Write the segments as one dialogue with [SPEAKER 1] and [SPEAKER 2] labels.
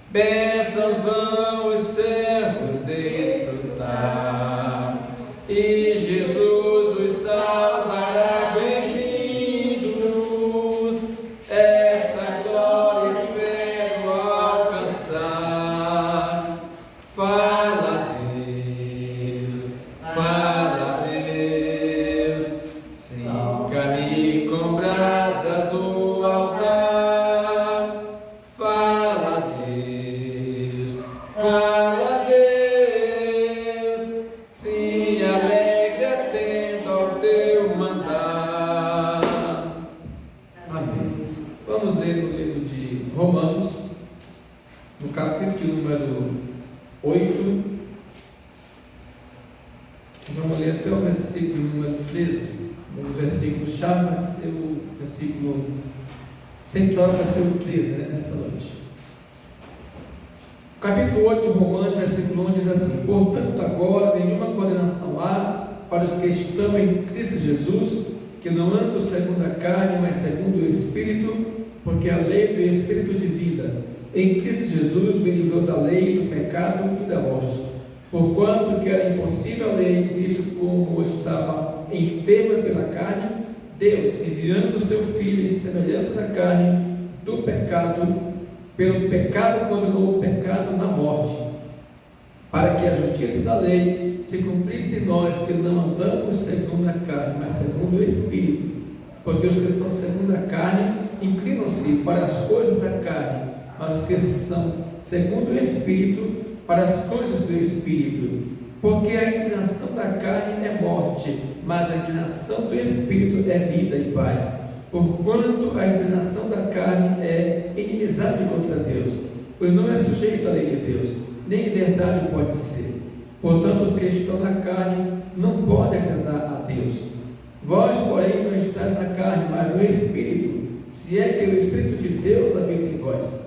[SPEAKER 1] Bênçãos vão os servos desfrutar, e Jesus os salvará bem-vindos. Essa glória espero alcançar. Fala, Deus, cinca-me com brasas o altar. Fala, Deus, se alegre atento ao teu mandar. Amém. Vamos ler no livro de Romanos, no capítulo número 8. Vamos ler até o versículo número 13. O versículo chave vai ser o versículo central, vai ser o 13, nesta noite. Capítulo 8 de Romanos, versículo 1 diz assim: portanto, agora nenhuma condenação há para os que estão em Cristo Jesus, que não andam segundo a carne, mas segundo o Espírito, porque a lei do Espírito de vida em Cristo Jesus me livrou da lei, do pecado e da morte. Porquanto que era impossível a lei, visto como estava enferma pela carne, Deus, enviando o seu Filho em semelhança da carne do pecado, pelo pecado condenou o pecado na morte, para que a justiça da lei se cumprisse em nós, que não andamos segundo a carne, mas segundo o Espírito. Porque os que são segundo a carne inclinam-se para as coisas da carne, mas os que são segundo o Espírito para as coisas do Espírito. Porque a inclinação da carne é morte, mas a inclinação do Espírito é vida e paz. Porquanto a inclinação da carne é inimizade contra Deus, pois não é sujeito à lei de Deus, nem em verdade pode ser. Portanto, os que estão na carne não podem agradar a Deus. Vós, porém, não estáis na carne, mas no Espírito, se é que o Espírito de Deus habita em vós.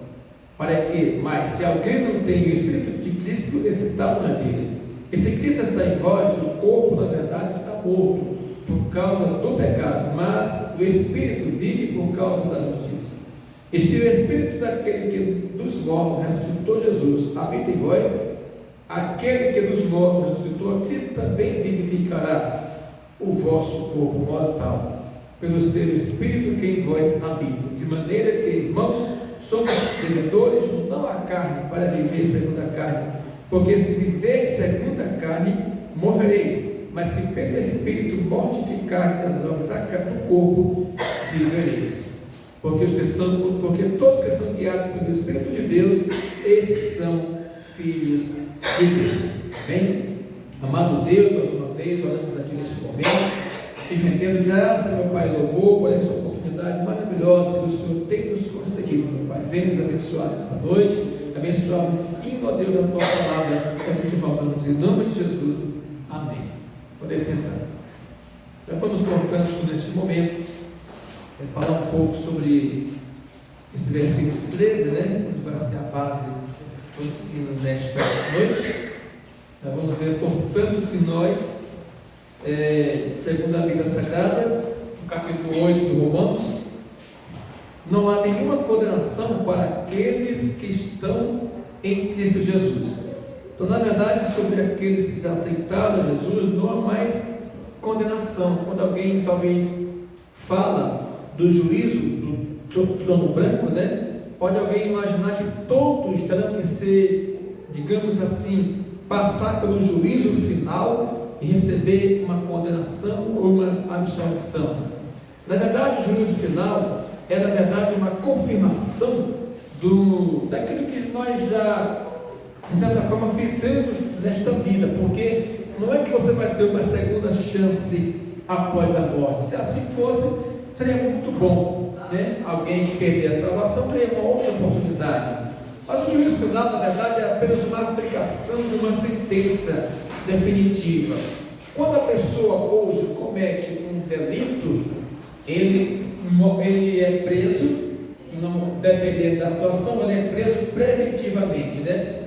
[SPEAKER 1] Para que, mas se alguém não tem o Espírito de Cristo, esse tal não é dele. E se Cristo está em vós, o corpo, na verdade, está morto por causa do pecado, mas o Espírito vive por causa da justiça. E se o Espírito daquele que dos mortos ressuscitou Jesus habita em vós, aquele que dos mortos ressuscitou a Cristo também vivificará o vosso corpo mortal, pelo seu Espírito que em vós habita. De maneira que, irmãos, somos devedores não à carne, para viver segundo a carne, porque se viveres segundo a carne, morrereis, mas se pelo Espírito mortificardes as obras do corpo, vivereis. Porque todos que são guiados pelo Espírito de Deus, esses são filhos de Deus. Amém? Amado Deus, mais uma vez, oramos a Ti neste momento, te rendendo graça, meu Pai, louvor por essa oportunidade maravilhosa que o Senhor tem nos concedido, meu Pai. Vem nos abençoar esta noite, abençoar o ensino, a Deus, da Tua palavra, que a gente rogamos em nome de Jesus. Amém. Poder sentar. Já vamos colocando neste momento, falar um pouco sobre esse versículo 13, onde vai ser a base do ensino nesta noite. Nós vamos ver, portanto, que nós, segundo a Bíblia Sagrada, no capítulo 8 de Romanos, não há nenhuma condenação para aqueles que estão em Cristo Jesus. Então, na verdade, sobre aqueles que já aceitaram Jesus, não há mais condenação. Quando alguém talvez fala do juízo, do trono branco, pode alguém imaginar que todos terão que ser, digamos assim, passar pelo juízo final e receber uma condenação ou uma absolvição. Na verdade, o juízo final é, na verdade, uma confirmação daquilo que nós já, de certa forma, fizemos nesta vida, porque não é que você vai ter uma segunda chance após a morte. Se assim fosse, seria muito bom, alguém que perder a salvação teria uma outra oportunidade. Mas o juízo final, na verdade, é apenas uma aplicação de uma sentença definitiva. Quando a pessoa hoje comete um delito, ele é preso, não dependendo da situação, ele é preso preventivamente,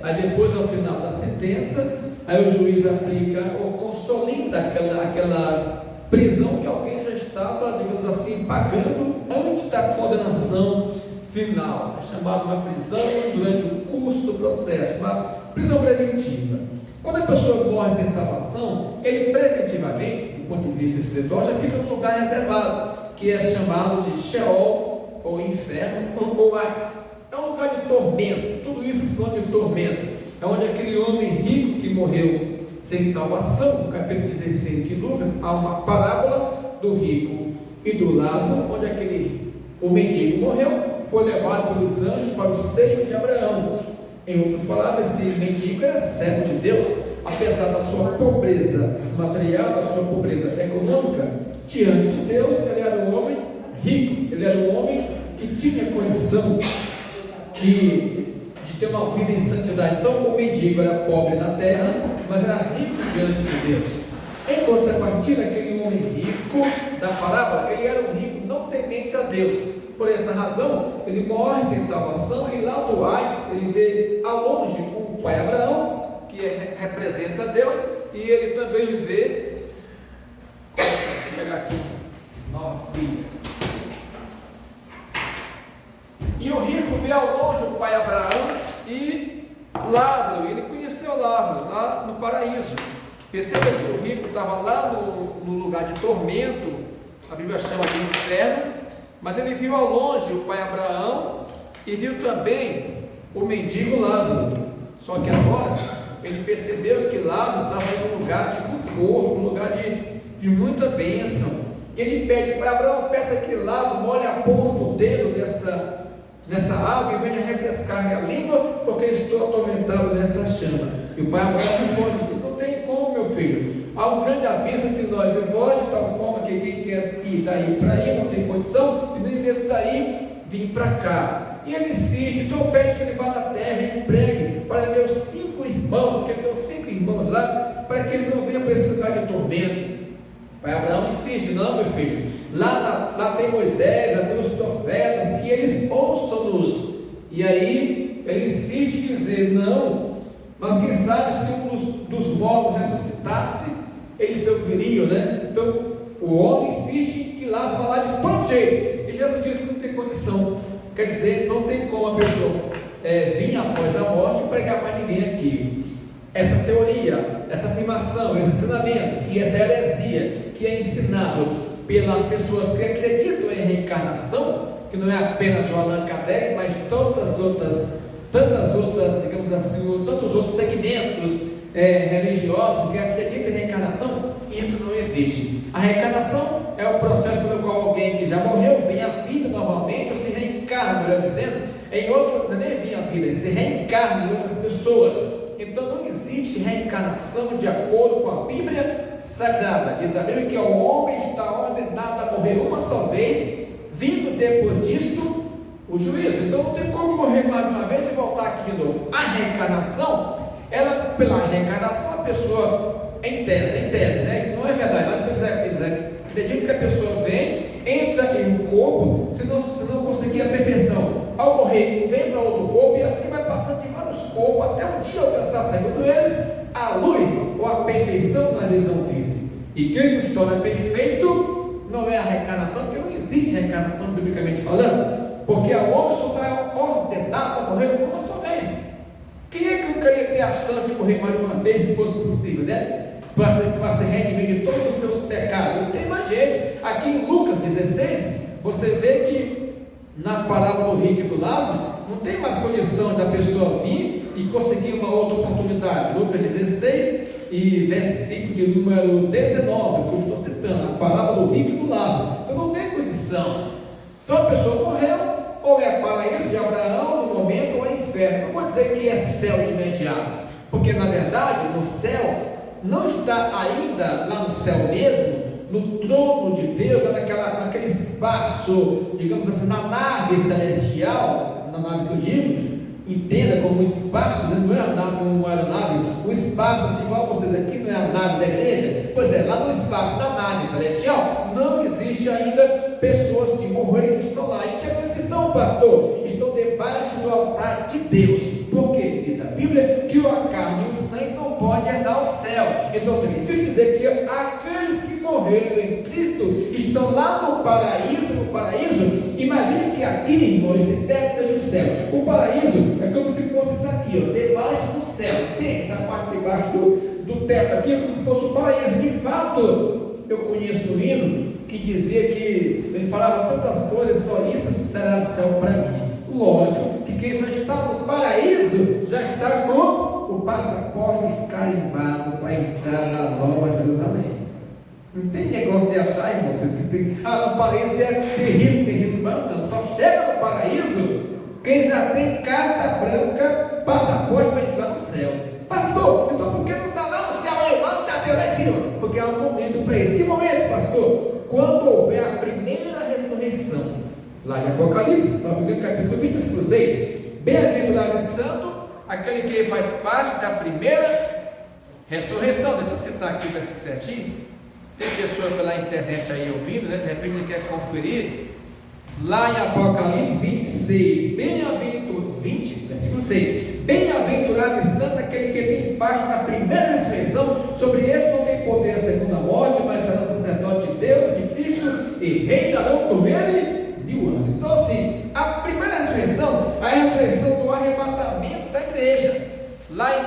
[SPEAKER 1] Aí depois, ao final da sentença, aí o juiz aplica ou consolida aquela prisão que alguém já estava, digamos assim, pagando antes da condenação final, é chamado uma prisão durante o curso do processo, uma prisão preventiva. Quando a pessoa morre sem salvação, ele preventivamente, do ponto de vista espiritual, já fica num lugar reservado, que é chamado de Sheol, ou inferno, ou Hades. É um lugar de tormento, tudo isso se chama de tormento. É onde aquele homem rico que morreu sem salvação, no capítulo 16 de Lucas, há uma parábola do rico e do Lázaro, onde o mendigo morreu, foi levado pelos anjos para o seio de Abraão. Em outras palavras, esse mendigo era servo de Deus, apesar da sua pobreza material, da sua pobreza econômica, diante de Deus, ele era um homem rico, ele era um homem que tinha condição de ter uma vida em santidade. Então, o mendigo era pobre na terra, mas era rico diante de Deus. Em contrapartida, aquele homem rico da parábola, ele era um rico não temente a Deus. Por essa razão, ele morre sem salvação, e lá do Hades, ele vê ao longe o pai Abraão, que representa Deus, e ele também vê, vou pegar aqui, novas Bíblias. E o rico vê ao longe o pai Abraão e Lázaro. Ele conheceu Lázaro lá no paraíso. Perceba que o rico estava lá no lugar de tormento, a Bíblia chama de inferno, mas ele viu ao longe o pai Abraão e viu também o mendigo Lázaro. Só que agora ele percebeu que Lázaro estava em um lugar de conforto, um lugar de muita bênção. E ele pede para Abraão: peça que Lázaro molhe a ponta do dedo nessa água e venha refrescar minha língua, porque estou atormentado nessa chama. E o pai Abraão responde: não tem como, meu filho, há um grande abismo entre nós e vós, de tal forma que quem quer ir daí para aí não tem condição, e nem mesmo daí vir para cá. E ele insiste, então pede que ele vá na terra e pregue para meus 5 irmãos, porque eu tenho 5 irmãos lá, para que eles não venham para esse lugar de tormento. O pai Abraão insiste: não, meu filho, lá tem Moisés, lá tem os profetas, que eles ouçam-nos. E aí ele insiste em dizer: não, mas quem sabe se um dos mortos ressuscitasse, eles se ouviriam, né? Então o homem insiste que Lázaro vá lá de todo jeito, e Jesus diz que não tem condição. Quer dizer, não tem como a pessoa vir após a morte pregar para ninguém aqui. Essa teoria, essa afirmação, esse ensinamento, que essa heresia que é ensinado pelas pessoas que acreditam em reencarnação, que não é apenas o Allan Kardec, mas tantas outras, digamos assim, tantos outros segmentos religiosos que acreditam em reencarnação, isso não existe. A reencarnação é o processo pelo qual alguém que já morreu vem à vida normalmente, ou se reencarna, melhor dizendo, em outra, nem vem à vida, ele se reencarna em outras pessoas. Então não existe reencarnação de acordo com a Bíblia Sagrada. Diz a Bíblia que o homem está ordenado a morrer uma só vez, vindo depois disto o juízo. Então não tem como morrer mais uma vez e voltar aqui de novo. A reencarnação, pela reencarnação a pessoa, em tese, né? Isso não é verdade, mas eles acreditam que a pessoa vem, entra em um corpo, se não conseguir a perfeição, ao morrer vem para outro corpo, e assim vai passando de vários corpos até um dia alcançar, segundo eles, a luz ou a perfeição na visão deles. E quem nos torna perfeito não é a reencarnação, porque não existe reencarnação biblicamente falando, porque o homem só está ordenado a morrer uma só vez. Quem é que não queria ter a chance de morrer mais de uma vez, se fosse possível, né? Para se redimir de todos os seus pecados? Não tem mais jeito. Aqui em Lucas 16, você vê que na parábola do rico e do Lázaro, não tem mais condição da pessoa vir e conseguir uma outra oportunidade. Lucas 16 e versículo de número 19, que eu estou citando, a parábola do rico e do Lázaro. Então não tem condição. Então a pessoa morreu, ou é paraíso de Abraão no momento, ou é inferno. Não vou dizer que é céu de imediato, porque na verdade no céu não está ainda lá no céu mesmo, no trono de Deus, naquele espaço, digamos assim, na nave celestial, na nave que eu digo, entenda como um espaço, né? Não é a nave, uma aeronave, um espaço assim, igual vocês aqui, não é a nave da igreja. Pois é, lá no espaço da nave celestial, não existe ainda pessoas que morreram e que estão lá. E que eles estão, pastor? Estão debaixo do altar de Deus. Por quê? Diz a Bíblia que a carne e o sangue não podem herdar o céu. Então significa dizer que aqueles que morreram em Cristo estão lá no paraíso. Imagine que aqui, irmão, esse teto seja o céu. O paraíso é como se fosse isso aqui, ó, debaixo do céu. Tem essa parte debaixo do teto aqui, é como se fosse o paraíso. De fato, eu conheço um hino que dizia que ele falava tantas coisas, só isso será do céu para mim. Lógico que quem já está no paraíso já está com o passaporte carimbado para entrar na Nova Jerusalém. Não tem negócio de achar, irmãos, vocês que tem, no paraíso tem risco, não, só chega no paraíso quem já tem carta branca, passaporte para entrar no céu. Pastor, então por que não está lá no céu, aí, lá não está Deus lá em cima? Porque há um momento para isso. Que momento, pastor? Quando houver a primeira ressurreição, lá em Apocalipse, capítulo 20, versículo 6, bem-aventurado e santo, aquele que faz parte da primeira ressurreição. Deixa eu citar aqui o versículo certinho. Tem pessoa pela internet aí ouvindo, né? De repente ele quer conferir. Lá em Apocalipse 26, versículo 6, bem-aventurado e santo aquele que tem parte na primeira ressurreição. Sobre este não tem poder a segunda morte, mas será sacerdote de Deus e de Cristo, e reinarão por ele 1000 anos. Então assim, a primeira ressurreição é a ressurreição do arrebatamento da igreja. Lá em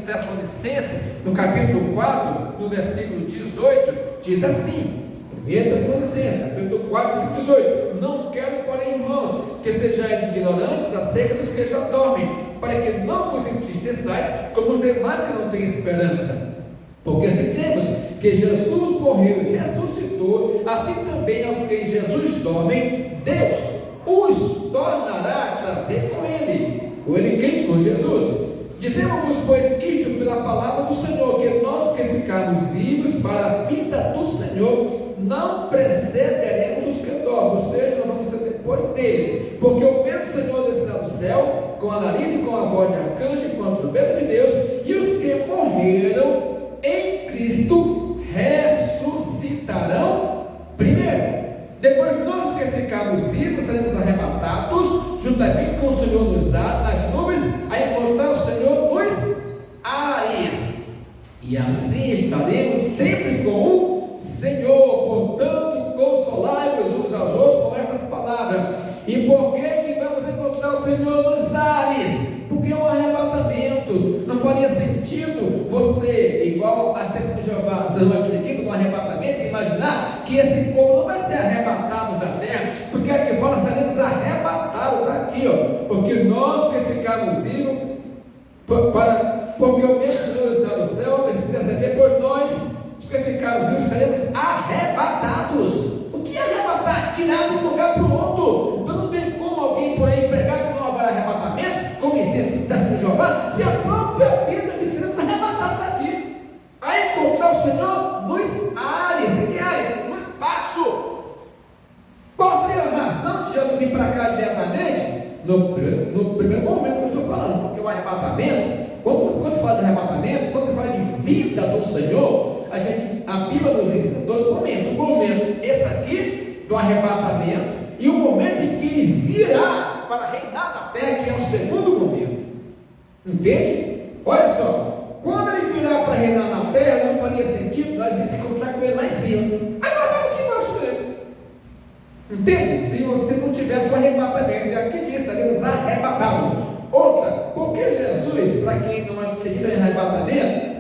[SPEAKER 1] Tessalonicenses, no capítulo 4, no versículo 18, diz assim: 1 Tessalonicenses, capítulo 4, versículo 18: não quero, porém, irmãos, que sejais ignorantes acerca dos que já dormem, para que não vos entristeçais como os demais que não têm esperança. Porque se temos que Jesus morreu e ressuscitou, assim também aos que em Jesus dormem, Deus os tornará a trazer com ele. Com ele quem? Com Jesus. Dizemos-vos, pois, isto pela palavra do Senhor, que nós que ficarmos vivos para a vida do Senhor, não precederemos os que dormem, ou seja, nós vamos ser depois deles, porque o mesmo Senhor descerá do céu, com a alarido e com a voz de arcanjo, com a trombeta de Deus, e os que morreram em Cristo ressuscitarão primeiro. Depois nós que ficarmos vivos, seremos arrebatados, juntamente com o Senhor nas nuvens, a encontrar o Senhor nos ares. E assim estaremos sempre com o Senhor. Portanto, consolai-vos uns aos outros com estas palavras. E por que vamos encontrar o Senhor nos ares? Porque é um arrebatamento. Não faria sentido você, igual as testemunhas de Jeová, não acreditam no arrebatamento, imaginar que esse povo não vai ser arrebatado da terra, porque aqui fala, seremos arrebatados daqui, ó, porque nós que ficarmos vivos, porque o mesmo Senhor está no céu, precisa ser depois nós, os que ficarmos vivos, seremos arrebatados. O que é arrebatar? Tirar de um lugar para o outro. Não tem como alguém por aí pregar que não haverá arrebatamento, como ensina o Jeová, se a própria Bíblia diz que seremos arrebatados daqui, a encontrar o Senhor nos ares. Que ares? No espaço. Qual seria a razão de Jesus vir para cá diretamente? No primeiro momento que eu estou falando, porque o arrebatamento, quando se fala de arrebatamento, quando se fala de vida do Senhor, a Bíblia nos ensina dois momentos. O momento, esse aqui, do arrebatamento, e o momento em que ele virá para reinar na terra, que é o segundo momento. Entende? Olha só, quando ele virar para reinar na terra, não faria sentido nós ir se encontrar com ele lá em cima. Agora está aqui embaixo dele. Entende? Se você não tivesse o arrebatamento, e aqui diz, seremos arrebatados. Outra, porque Jesus, para quem não acredita em arrebatamento,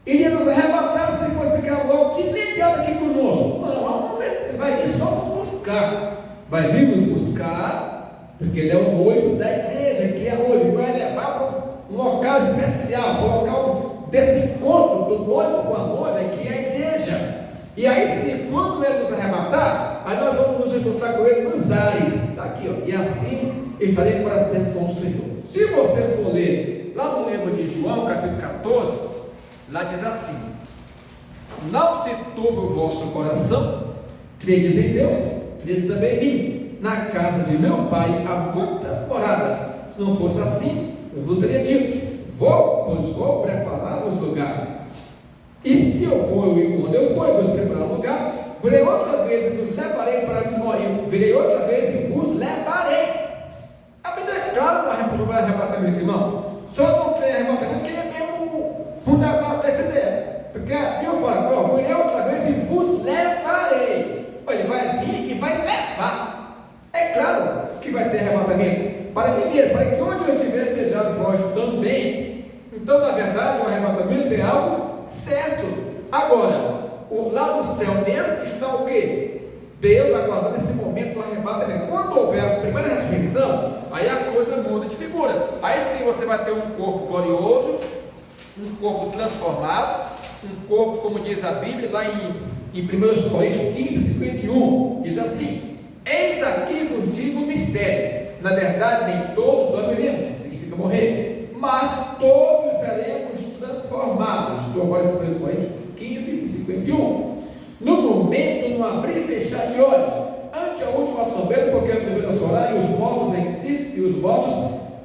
[SPEAKER 1] iria nos arrebatar se ele fosse ficar logo de imediato aqui conosco. Não, ele vai vir só nos buscar. Vai vir nos buscar, porque ele é o noivo da igreja, que é noivo, e vai levar para um local especial, para o local desse encontro do noivo com a noiva, que é a igreja. E aí sim, quando ele nos arrebatar, aí nós vamos nos encontrar com ele nos ares, está aqui, ó, e assim estaremos para sempre com o Senhor. Se você for ler lá no livro de João, capítulo 14, lá diz assim: não se turbe o vosso coração, credes em Deus, credes também em mim. Na casa de meu pai há muitas moradas. Se não fosse assim, eu vos teria dito: pois vou preparar-vos lugar. E se eu for e quando eu for vos preparar lugar, virei outra vez e vos levarei para mim. Virei outra vez e vos levarei. A Bíblia é clara no arrebatamento, irmão. Só não tem arrebatamento quem é mesmo fundador dessa ideia. Porque eu falo, virei outra vez e vos levarei. Ele vai vir e vai levar. É claro que vai ter arrebatamento. Para ninguém, para que onde eu estiver, estejais vós também. Então, na verdade, o arrebatamento é algo certo. Agora, lá no céu mesmo está o quê? Deus aguardando esse momento do arrebatamento. Quando houver a primeira ressurreição, aí a coisa muda de figura. Aí sim você vai ter um corpo glorioso, um corpo transformado, um corpo, como diz a Bíblia, lá em 1 Coríntios 15, 51, diz assim: eis aqui vos digo um mistério. Na verdade, nem todos dormiremos, que significa morrer, mas todos seremos transformados. Estou agora em 1 Coríntios 15, 51. No momento, no abrir e fechar de olhos, ante a última trombeta, porque a trombeta solar, e os mortos em Cristo e os mortos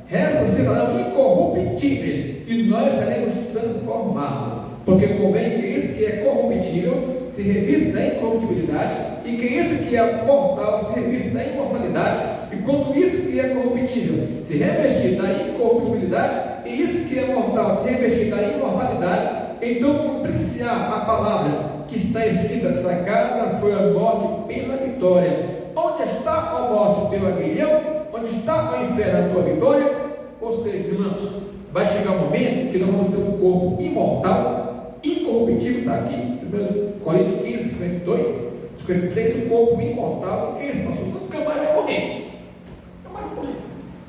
[SPEAKER 1] ressuscitarão incorruptíveis, e nós seremos transformados. Porque convém que isso que é corruptível se reviste na incorruptibilidade, e que isso que é mortal se reviste na imortalidade, e quando isso que é corruptível se revestir na incorruptibilidade, e isso que é mortal se revestir na imortalidade, então cumprir-se-á a palavra que está escrita: tragada foi a morte pela vitória. Onde está a morte, teu aguilhão? Onde está o inferno, a tua vitória? Ou seja, irmãos, vai chegar um momento que nós vamos ter um corpo imortal, incorruptível. Está aqui, 1 Coríntios 15, 52, 53, um corpo imortal. O que é isso, pastor? Nunca mais vai morrer. Nunca mais vai morrer.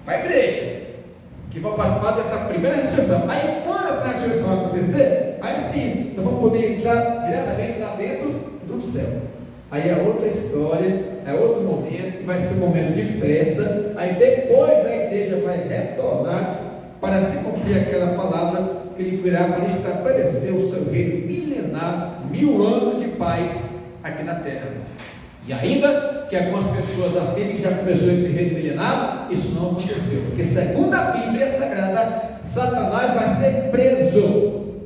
[SPEAKER 1] Vai igreja, que vão participar dessa primeira ressurreição. Aí, quando essa ressurreição acontecer, aí sim, nós vamos poder entrar diretamente lá dentro do céu. Aí é outra história, é outro momento, vai ser um momento de festa. Aí depois a igreja vai retornar para se cumprir aquela palavra que ele virá para estabelecer o seu reino milenar, 1000 anos de paz aqui na terra. E ainda que algumas pessoas afirmem que já começou esse reino milenar, isso não aconteceu, porque segundo a Bíblia Sagrada, Satanás vai ser preso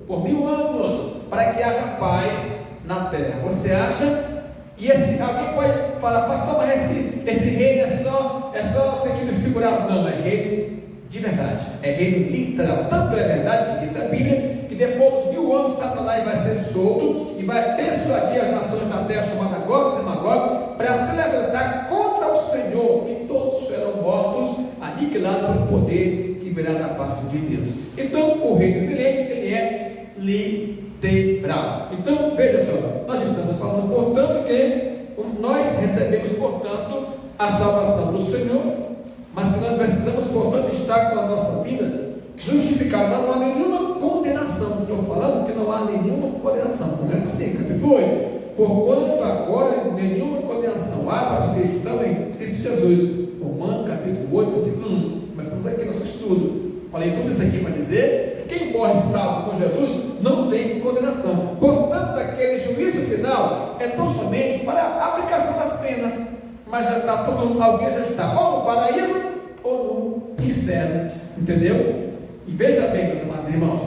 [SPEAKER 1] por 1000 anos para que haja paz na terra. Você acha? E alguém pode falar: pastor, mas esse reino é só sentido figurado? Não, é reino de verdade, é reino literal. Tanto é verdade que diz a Bíblia que depois dos 1000 anos Satanás vai ser solto e vai persuadir as nações da terra, chamadas Gog e Magog, para se levantar contra o Senhor, e todos serão mortos, aniquilados pelo poder que virá da parte de Deus. Então o reino milênio, ele é literal. Então veja só, nós estamos falando, portanto, que nós recebemos, portanto, a salvação do Senhor, mas que nós precisamos, portanto, estar com a nossa vida justificada. Não há nenhuma condenação. Estou falando que não há nenhuma condenação. Começa assim, capítulo 8. Porquanto agora nenhuma condenação há para os que estão em Cristo Jesus. Romanos capítulo 8, versículo 1. Começamos aqui nosso estudo. Falei tudo isso aqui para dizer que quem morre salvo com Jesus não tem condenação. Portanto, aquele juízo final é tão somente para a aplicação das penas. Mas já está todo mundo, alguém já está ou no paraíso ou no inferno, entendeu? E veja bem, meus amados irmãos,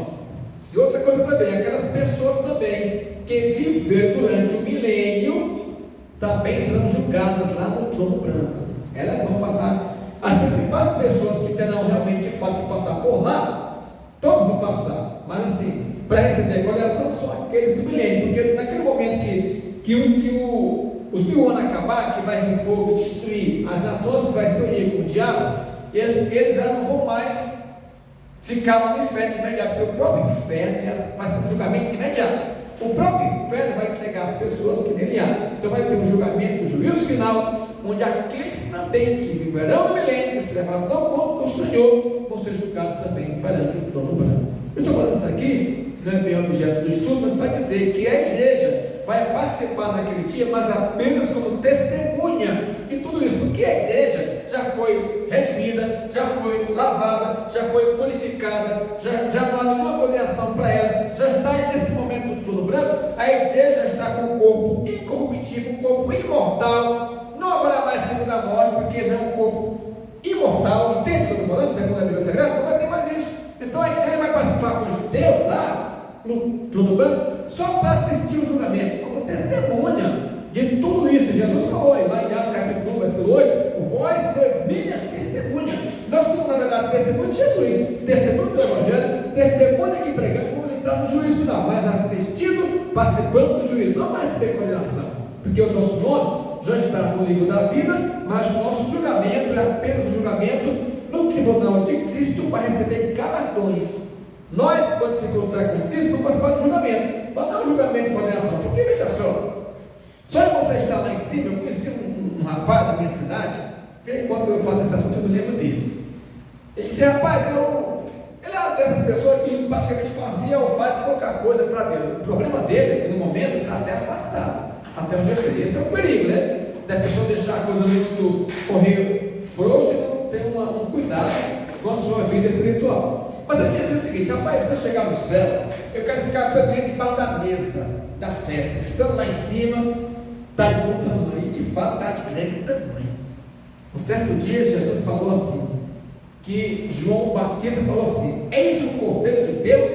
[SPEAKER 1] e outra coisa também, aquelas pessoas também que viver durante o milênio também serão julgadas lá no trono branco. Elas vão passar, as principais pessoas que terão realmente de fato que passar por lá, todos vão passar, mas assim, para receber a condenação são aqueles do milênio, porque naquele momento que os 1000 anos acabar, que vai vir fogo destruir as nações, que vai se unir com o diabo, eles já não vão mais ficar no inferno de imediato, porque o próprio inferno vai ser um julgamento imediato. O próprio inferno vai entregar as pessoas que nele há. Então vai ter um julgamento, um juízo final, onde aqueles também que viverão no milênio, que se levaram ao ponto do Senhor, vão ser julgados também perante o trono branco. Eu estou falando isso aqui, não é bem objeto do estudo, mas para dizer que a igreja vai participar naquele dia, mas apenas como testemunha de tudo isso, porque a igreja já foi redimida, já foi lavada, já foi purificada, já não há nenhuma condenação para ela, já está nesse momento do trono branco. A igreja está com um corpo incorruptível, um corpo imortal, não haverá mais segunda morte, porque já é um corpo imortal. Entende o que eu estou falando? Segundo a Bíblia Sagrada, não vai ter mais isso. Então a igreja vai participar com os judeus lá no trono branco, só para assistir o julgamento, como testemunha de tudo isso. Jesus falou lá em Atos capítulo 1, versículo 8: vós sois minhas testemunhas. Nós somos, na verdade, testemunha de Jesus, testemunha do Evangelho, testemunha que pregamos, está no juízo final, mas assistindo, participando do juízo, não mais peregrinação, porque o nosso nome já está no livro da vida, mas o nosso julgamento é apenas o julgamento no tribunal de Cristo para receber galardões. Nós, quando se encontrar com Cristo, vamos participar do julgamento, mas não é um julgamento de condenação, porque veja só de você estar lá em cima. Eu conheci um rapaz da minha cidade, que quando eu falo desse assunto eu me lembro dele. Ele disse: rapaz, ele é dessas pessoas que praticamente fazia ou faz pouca coisa para Deus. O problema dele é que no momento está até afastado, até onde eu sei. Esse é um perigo, né? Da pessoa deixar a coisa muito correr frouxo e não ter um cuidado com a sua vida espiritual. Mas aqui é o seguinte: rapaz, se eu chegar no céu, eu quero ficar presente debaixo da mesa da festa, estando lá em cima, está de bom tamanho, e de fato está de grande tamanho. Um certo dia Jesus falou assim, que João Batista falou assim: eis o Cordeiro de Deus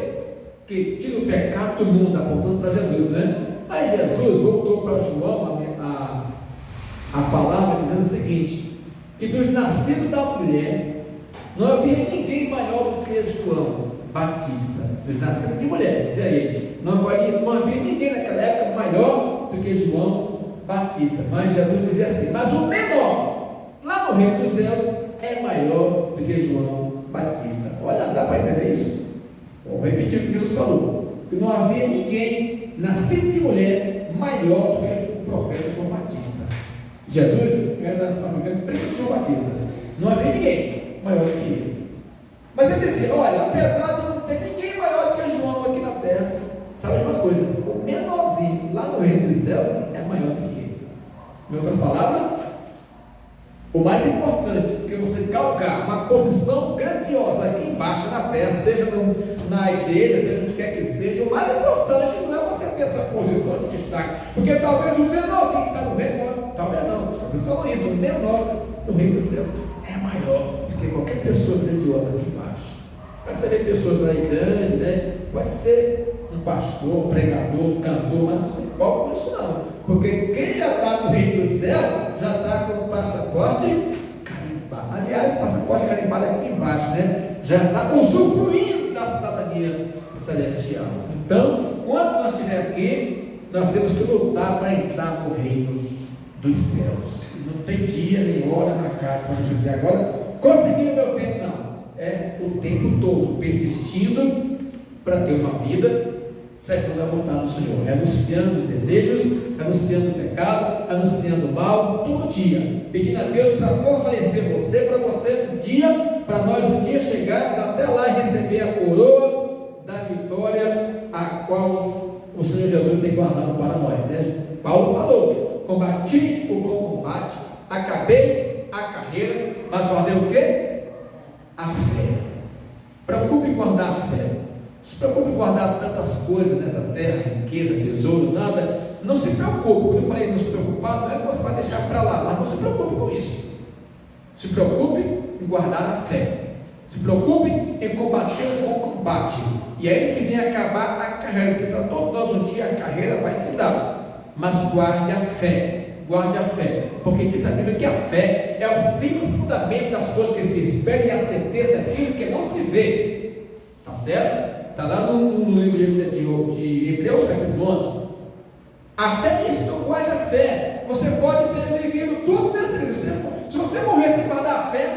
[SPEAKER 1] que tira o pecado do mundo, apontando para Jesus, né? Aí Jesus voltou para João a palavra dizendo o seguinte: que dos nascidos da mulher não havia ninguém maior do que João Batista. Dos nascidos de mulher, dizia ele, não havia ninguém naquela época maior do que João Batista. Mas Jesus dizia assim: mas o menor lá no reino dos céus é maior do que João Batista. Olha, dá para entender isso? Vou repetir o que Jesus falou: que não havia ninguém nascido de mulher maior do que o profeta João Batista. Jesus era primo de João Batista, não havia ninguém maior do que ele. Mas ele disse: olha, apesar de não ter ninguém maior do que João aqui na terra, sabe uma coisa, o menorzinho lá no reino dos céus é maior do que ele. Em outras palavras, o mais importante que você galgar uma posição grandiosa aqui embaixo na terra, seja na igreja, seja onde quer que seja, o mais importante não é você ter essa posição de destaque, porque talvez o menorzinho que está no reino, talvez não, vocês falam isso, o menor no reino dos céus é maior do que qualquer pessoa grandiosa aqui embaixo. Vai ser pessoas aí grandes, né? Pode ser um pastor, um pregador, um cantor, mas não se preocupe com isso não, porque quem já está no reino do céu já está com o passaporte carimbado. Aliás, o passaporte carimbado é aqui embaixo, né? Já está usufruindo da cidadania celestial. Então, enquanto nós estivermos aqui, nós temos que lutar para entrar no reino dos céus. Não tem dia nem hora na cara para dizer agora consegui o meu tempo, não. É o tempo todo persistindo para ter uma vida segundo a vontade do Senhor, renunciando os desejos, renunciando o pecado, renunciando o mal, todo dia, pedindo a Deus para fortalecer você, para você um dia, para nós um dia chegarmos até lá e receber a coroa da vitória, a qual o Senhor Jesus tem guardado para nós, né? Paulo falou: combati o bom combate, acabei a carreira, mas guardei o quê? A fé. Preocupe em guardar a fé. Se preocupe em guardar tantas coisas nessa terra, riqueza, tesouro, nada. Não se preocupe. Quando eu falei não se preocupar, não é que você vai deixar para lá, mas não se preocupe com isso. Se preocupe em guardar a fé. Se preocupe em combater o bom combate. E aí que vem acabar a carreira, porque para todos nós um dia a carreira vai ficar. Mas guarde a fé. Guarde a fé, porque diz a Bíblia que a fé é o firme fundamento das coisas que se esperam e a certeza daquilo que não se vê. Está certo? Está lá no livro de Hebreus, capítulo 11. A fé é isso, então guarde a fé. Você pode ter vivido tudo nessa vida. Se você morrer sem guardar a fé,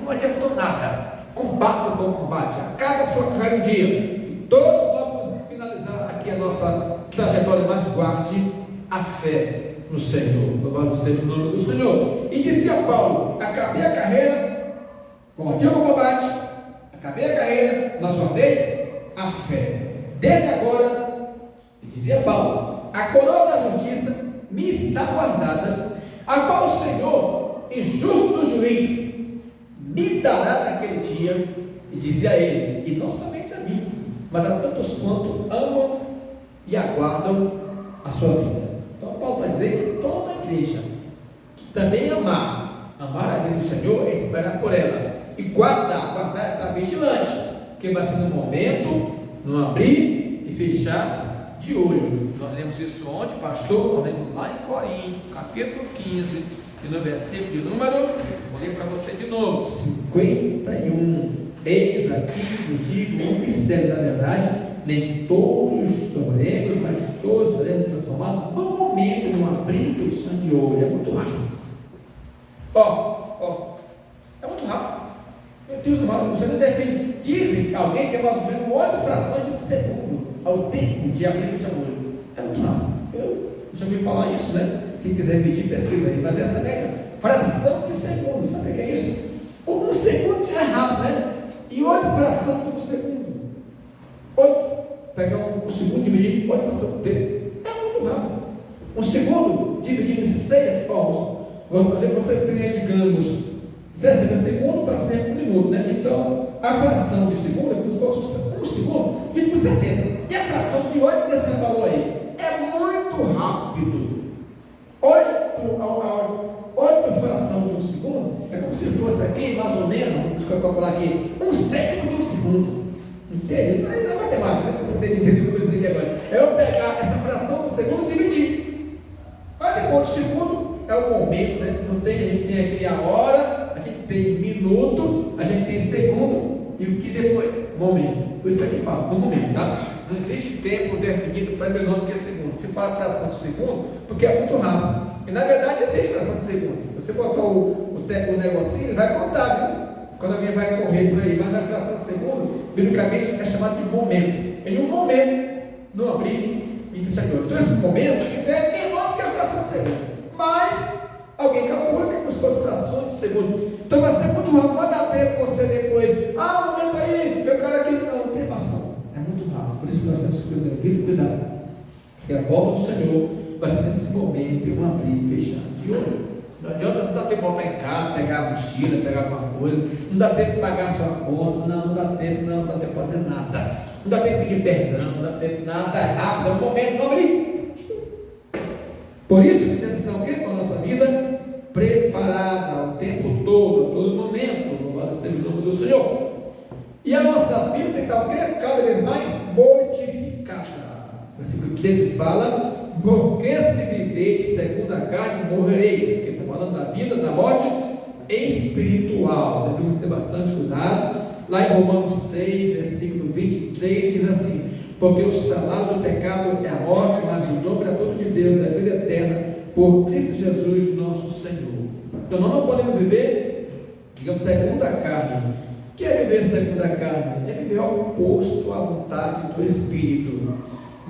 [SPEAKER 1] não adiantou nada. Combata o bom combate, acaba a sua carreira um dia. E todos nós vamos finalizar aqui a nossa trajetória, mas guarde a fé no Senhor. Louvado seja o nome do Senhor. E dizia Paulo: acabei a carreira, combati o combate, acabei a carreira, mas guardei a fé. Desde agora, dizia Paulo, a coroa da justiça me está guardada, a qual o Senhor, injusto juiz, me dará naquele dia. E dizia ele, e não somente a mim, mas a tantos quanto amam e aguardam a sua vida. Então Paulo vai dizer que toda igreja que também amar a vida do Senhor é esperar por ela e guardar é estar vigilante, porque vai ser no momento, no abrir e fechar de olho. Nós lemos isso ontem, pastor, nós lemos lá em Coríntios, capítulo 15, e no versículo de número, vou ler para você de novo, 51. Eis aqui vos digo um mistério, na verdade, nem todos dormiremos, mas todos seremos transformados no momento, num abrir e fechar de olho. É muito rápido. É muito rápido. Meu Deus amado, você não defende. Dizem alguém que é mais ou menos 8 frações de um segundo ao tempo de abrir e fechar o olho. É muito rápido. Eu já ouvi falar isso, né? Quem quiser pedir, pesquisa aí. Mas essa é a fração de segundo. Sabe o que é isso? Um segundo já é rápido, né? E 8 frações de um segundo. 8. Pegar um segundo e dividir em 8 frações dele. É muito rápido. Um segundo dividido em 6 formas. Vamos fazer que você tenha, digamos, 60 segundos para ser 1 minuto, né? Então, a fração de segundo é como se fosse 1 segundo dividido por 60. E a fração de 8 que você falou aí é muito rápido. 8 fração de 1 segundo é como se fosse aqui, mais ou menos, deixa eu calcular aqui, 1/7 de 1 segundo. Entende? Isso aí é matemática, né? Você não tem que entender o que eu vou dizer aqui agora. É eu pegar essa fração do segundo e dividir. Aí depois do segundo é o momento, né? Não tem, a gente tem aqui a hora, a gente tem minuto, a gente tem segundo, e o que depois? Momento. Por isso aqui fala, no momento, tá? Não existe tempo definido para menor do que segundo. Se fala fração de segundo, porque é muito rápido. E na verdade existe fração de segundo. Você botar o negocinho, ele vai contar, viu? Quando alguém vai correr por aí, mas a fração de segundo, biblicamente, é chamado de momento. Em um momento, no abrir e fechar de olho. Então, esse momento é menor do que a fração de segundo. Mas, alguém calcula que é como se fosse frações de segundo. Então, vai ser muito rápido. Vai dar tempo você depois. Momento aí, eu quero aqui. Não tem mais não. É muito rápido. Por isso que nós temos que cuidado. Porque a volta do Senhor vai ser nesse momento, um abrir e fechar de olho. Não adianta, não dá tempo de voltar em casa, pegar a mochila, pegar alguma coisa, não dá tempo de pagar a sua conta, não dá tempo de fazer nada, não dá tempo de pedir perdão, não dá tempo de nada, é rápido, é um momento, vamos ali. Por isso que temos que estar o quê? Com a nossa vida preparada, o tempo todo, a todo momento, louvado seja o nome do Senhor. E a nossa vida tem que estar o quê? Cada vez mais mortificada. Versículo 13 fala: porque se viveis segundo a carne, morrereis. Porque está falando da vida, da morte espiritual. Devemos ter bastante cuidado. Lá em Romanos 6, versículo 23, diz assim: porque o salário do pecado é a morte, mas o dom gratuito de Deus é a vida eterna, por Cristo Jesus, nosso Senhor. Então nós não podemos viver, digamos, segundo a carne. O que é viver segundo a carne? É viver ao oposto à vontade do Espírito.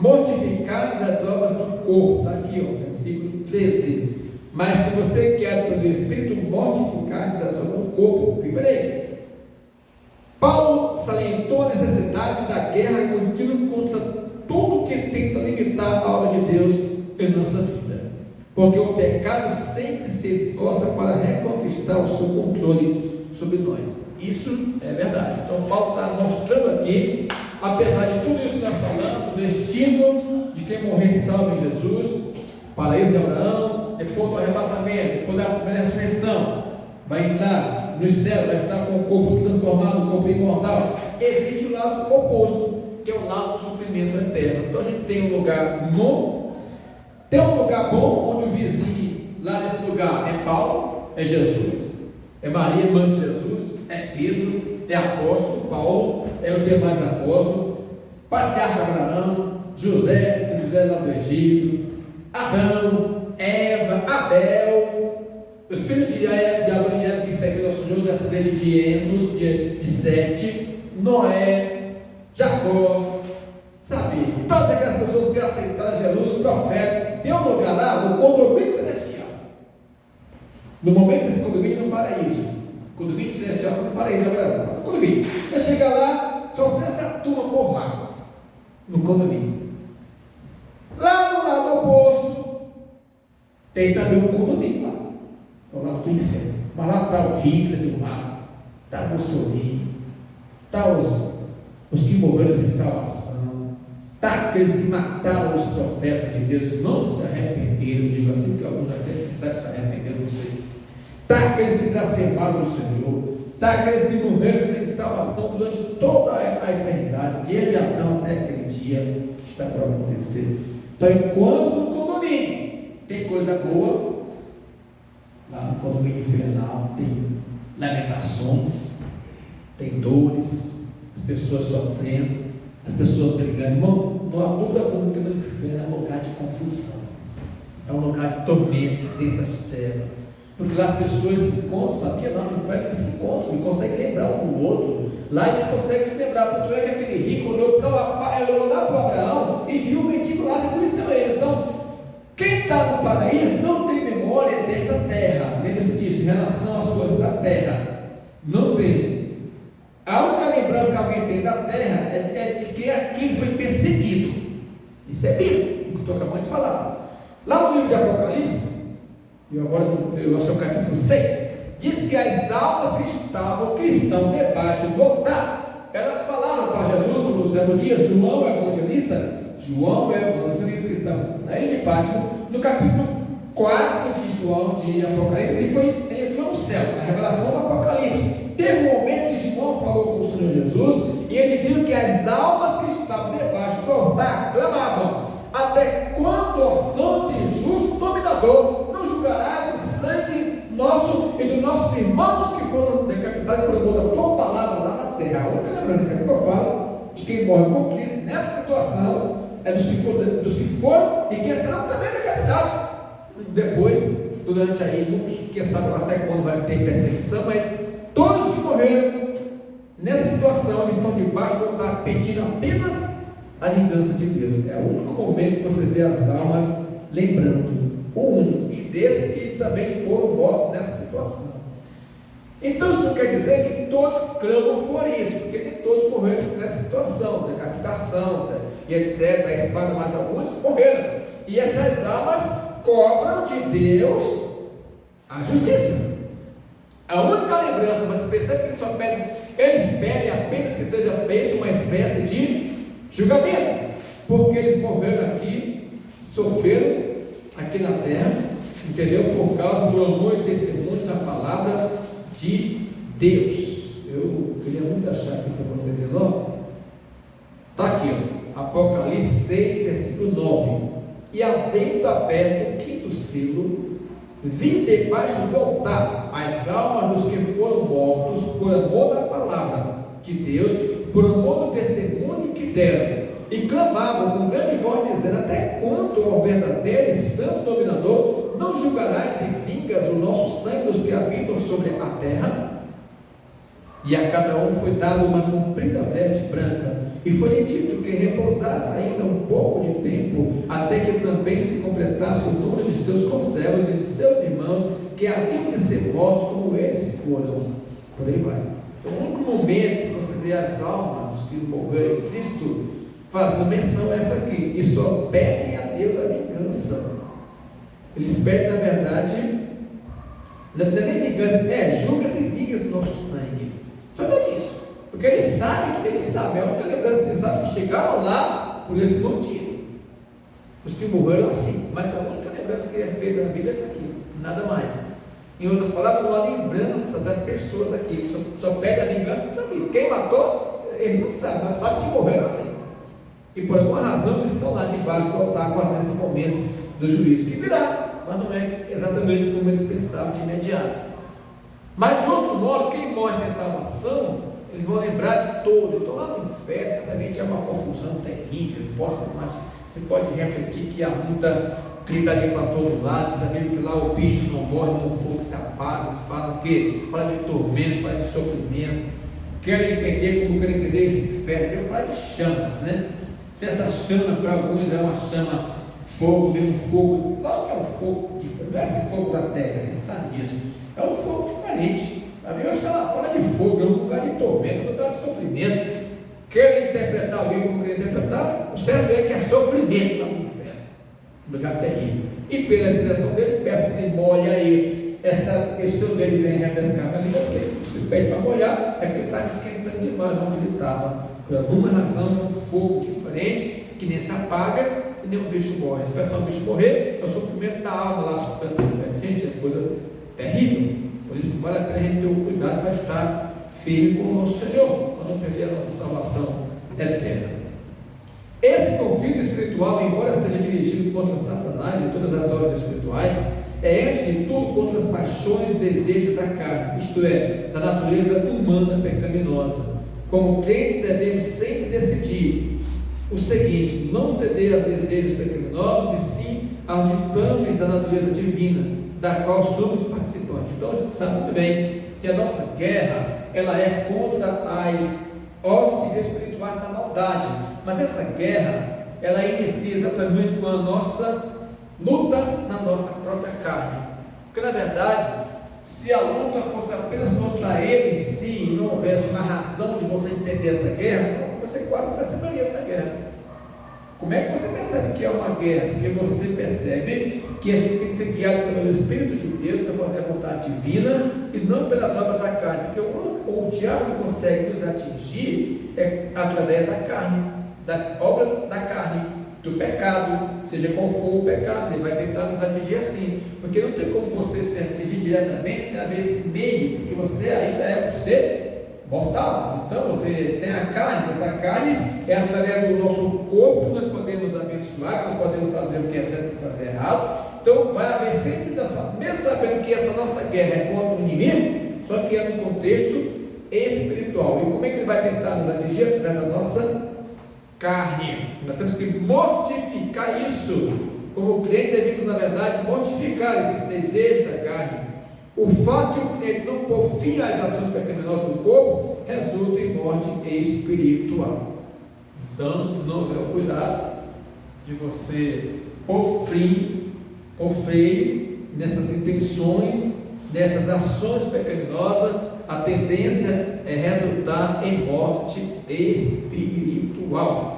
[SPEAKER 1] Mortificados as obras do corpo, está aqui, versículo 13. Mas se você quer pelo Espírito, mortificados as obras do corpo, vivereis. Paulo salientou a necessidade da guerra contínua contra tudo que tenta limitar a obra de Deus em nossa vida, porque o pecado sempre se esforça para reconquistar o seu controle sobre nós. Isso é verdade. Então Paulo está mostrando aqui, apesar de tudo isso que nós falamos, o destino de quem morrer salvo em Jesus, paraíso de Abraão, depois do arrebatamento, depois da primeira ressurreição, vai entrar nos céus, vai estar com o corpo transformado, o corpo imortal. Existe o lado oposto, que é o lado do sofrimento eterno. Então a gente tem um lugar bom, onde o vizinho lá nesse lugar é Paulo, é Jesus, é Maria, mãe de Jesus, é Pedro, é apóstolo, Paulo, é os demais apóstolos, patriarca Abraão, José lá do Egito, Adão, Eva, Abel, os filhos de Adão e Eva que seguiram ao Senhor, descendente de Enos, de Sete, Noé, Jacó, sabe? Todas aquelas pessoas que aceitaram Jesus, profeta. Tem um lugar lá, o condomínio celestial. No momento desse condomínio, no paraíso. Condomínio celestial no paraíso, no condomínio. Vai chegar lá, só se essa turma por lá, no condomínio. Lá no lado oposto, tem também um condomínio lá, ao lado do inferno. Mas lá está o Hitler do mar, está Mussolini, está os que morreram sem salvação, está aqueles que mataram os profetas de Deus, não se arrependeram, digo assim, que alguns até pensaram se arrependeram, não sei. Está aqueles que blasfemaram no Senhor, está aqueles que morreram sem salvação durante toda a eternidade, desde Adão até aquele dia que está para acontecer. Então, enquanto no condomínio tem coisa boa, lá no condomínio infernal tem lamentações, tem dores, as pessoas sofrendo, as pessoas brigando. Irmão, não há dúvida como que no inferno é um lugar de confusão, é um lugar de tormento, de densas trevas, porque lá as pessoas se encontram, sabia? Não, no inferno eles se encontram, e conseguem lembrar um do outro. Lá eles conseguem se lembrar, tanto é que aquele rico olhou lá para Abraão e viu o mendigo lá e conheceu ele. Então, quem está no paraíso não tem memória desta terra. Lembre-se disso, em relação às coisas da terra. Não tem. A única lembrança que alguém tem da terra é de que aquilo foi perseguido. Isso é bíblico, o que estou acabando de falar. Lá no livro de Apocalipse, eu acho que é o capítulo 6, diz que as almas que estão debaixo do altar, elas falaram para Jesus no dia, João Evangelista, que está na ilha de Pátimo, no capítulo 4 de João de Apocalipse, ele entrou no céu, na revelação do Apocalipse. Teve um momento que João falou com o Senhor Jesus, e ele viu que as almas que estavam debaixo do altar clamavam: até quando, ó santo e justo dominador, não julgarás o sangue nosso e dos nossos irmãos que foram decapitados por amor da tua palavra lá na terra? A única lembrança que eu falo de quem morre com Cristo nessa situação é dos que foram e que serão também decapitados depois, durante aí, quem sabe até quando vai ter perseguição, mas todos que morreram nessa situação, eles estão debaixo do altar pedindo apenas a vingança de Deus. É o único momento que você vê as almas lembrando o único, e desses que também foram mortos nessa situação. Então isso não quer dizer que todos clamam por isso, porque nem todos morreram nessa situação, decapitação, e etc, a espada, mas alguns morreram, e essas almas cobram de Deus a justiça. A única lembrança, mas percebe que eles pedem apenas que seja feita uma espécie de julgamento, porque eles morreram aqui, sofreram aqui na terra, entendeu? Por causa do amor e testemunho da palavra de Deus. Eu queria muito achar aqui para você ver logo. Está aqui, ó, Apocalipse 6, versículo 9. E havendo aberto o quinto selo, vi debaixo do altar as almas dos que foram mortos por amor da palavra de Deus, por amor do testemunho que deram, e clamavam com grande voz, dizendo: até quando, ó verdadeiro e santo dominador, não julgarás e vingas o nosso sangue dos que habitam sobre a terra? E a cada um foi dado uma comprida veste branca, e foi-lhe dito que repousasse ainda um pouco de tempo, até que também se completasse o número de seus conservos e de seus irmãos, que haviam de ser mortos como eles foram. Por aí vai. Então, o único momento que você vê as almas dos que morreram em Cristo fazendo menção a essa aqui, e só pedem a Deus a vingança. Eles pedem, na verdade, não é nem vingança, julga-se e vinga-se o nosso sangue. Só é isso, porque eles sabem, é a única lembrança, eles sabem que chegaram lá por esse motivo. Os que morreram assim, mas a única lembrança que é feita na Bíblia é essa aqui, nada mais. Em outras palavras, não há lembrança das pessoas aqui, eles só pedem a vingança disso aqui. Quem matou, ele não sabe, mas sabe que morreram assim. E por alguma razão eles estão lá debaixo do altar, aguardando esse momento do juízo, que virá, mas não é exatamente como eles pensavam de imediato. Mas de outro modo, quem morre sem salvação, eles vão lembrar de todos. Estão lá no inferno, certamente é uma confusão terrível. Você pode refletir que há muita gritaria para todo lado, sabendo que lá o bicho não morre, não fogo se apaga. Eles falam o quê? Fala de tormento, fala de sofrimento. Querem entender esse inferno? Eu falo de chamas, né? Se essa chama para alguns é uma chama fogo, vem um fogo, lógico que é um fogo diferente, não é esse fogo da terra, a gente sabe disso, é um fogo diferente. A Bíblia fala de fogo, é um lugar de tormento, um lugar de sofrimento. Querem interpretar alguém como querem interpretar, o certo é que é sofrimento lá no inferno, um lugar terrível. E pela expressão dele, peça que ele molhe aí, esse seu dedo vem refrescar a língua, porque se pede para molhar, é porque está esquentando demais onde ele estava. Por alguma razão, é um fogo diferente, que nem se apaga e nem um bicho morre. A expressão bicho morrer é o sofrimento da alma lá sofrendo. Gente, é coisa terrível. Por isso que vale a pena a gente ter o cuidado para estar firme com o nosso Senhor, para não perder a nossa salvação eterna. Esse conflito espiritual, embora seja dirigido contra Satanás e todas as obras espirituais, é antes de tudo contra as paixões e desejos da carne, isto é, da natureza humana pecaminosa. pecaminosa. Como crentes, devemos sempre decidir o seguinte: não ceder aos desejos pecaminosos, e sim aos ditames da natureza divina, da qual somos participantes. Então a gente sabe muito bem que a nossa guerra, ela é contra as hostes espirituais da maldade, mas essa guerra, ela inicia exatamente com a nossa luta na nossa própria carne, porque na verdade, se a luta fosse apenas contra ele em si, e não houvesse uma razão de você entender essa guerra, você quase perceberia essa guerra. Como é que você percebe que é uma guerra? Porque você percebe que a gente tem que ser guiado pelo Espírito de Deus para fazer a vontade divina e não pelas obras da carne, porque o diabo consegue nos atingir através da carne, das obras da carne, do pecado, seja qual for o pecado, ele vai tentar nos atingir assim, porque não tem como você se atingir diretamente sem haver esse meio, porque você ainda é um ser mortal. Então você tem a carne, essa carne é através do nosso corpo que nós podemos abençoar, nós podemos fazer o que é certo e fazer errado. Então vai haver sempre, mesmo sabendo que essa nossa guerra é contra o inimigo, só que é no contexto espiritual. E como é que ele vai tentar nos atingir? Através da nossa carne. Nós temos que mortificar isso. Como crente, devemos, na verdade, mortificar esses desejos da carne. O fato de o crente não pôr fim às ações pecaminosas do corpo resulta em morte espiritual. Então, não é o cuidado de você pôr freio nessas intenções, nessas ações pecaminosas. A tendência é resultar em morte espiritual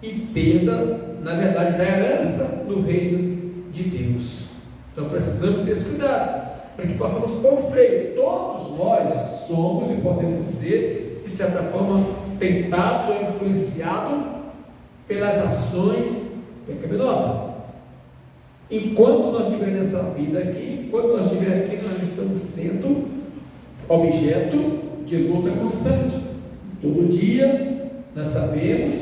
[SPEAKER 1] e perda, na verdade, da herança do reino de Deus. Então precisamos ter esse cuidado, para que possamos pôr freio. Todos nós somos e podemos ser, de certa forma, tentados ou influenciados pelas ações pecaminosas. Enquanto nós estivermos nessa vida aqui, enquanto nós estivermos aqui, nós estamos sendo objeto de luta constante. Todo dia nós sabemos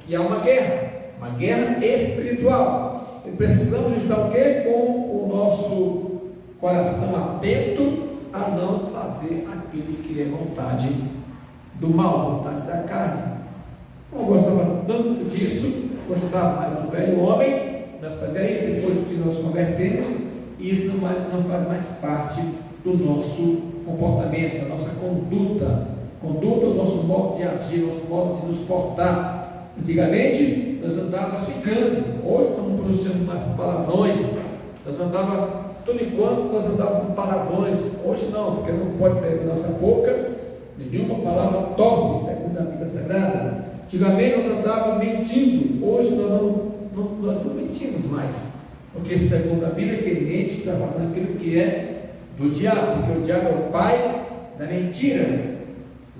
[SPEAKER 1] que há uma guerra espiritual. E precisamos estar o quê? Com o nosso coração atento a não fazer aquilo que é vontade do mal, vontade da carne. Não gostava tanto disso, gostava mais do velho homem. Nós fazíamos isso depois que nós convertemos, e isso não faz mais parte do nosso comportamento, da nossa conduta, o nosso modo de agir, o nosso modo de nos portar. Antigamente nós andávamos xingando, hoje estamos pronunciando mais palavrões. Nós andávamos, todo enquanto nós andávamos com palavrões, hoje não, porque não pode sair da nossa boca nenhuma palavra torpe, segundo a Bíblia Sagrada. Antigamente nós andávamos mentindo, hoje nós não mentimos mais, porque segundo a Bíblia, aquele mente está fazendo aquilo que é do diabo, porque o diabo é o pai da mentira.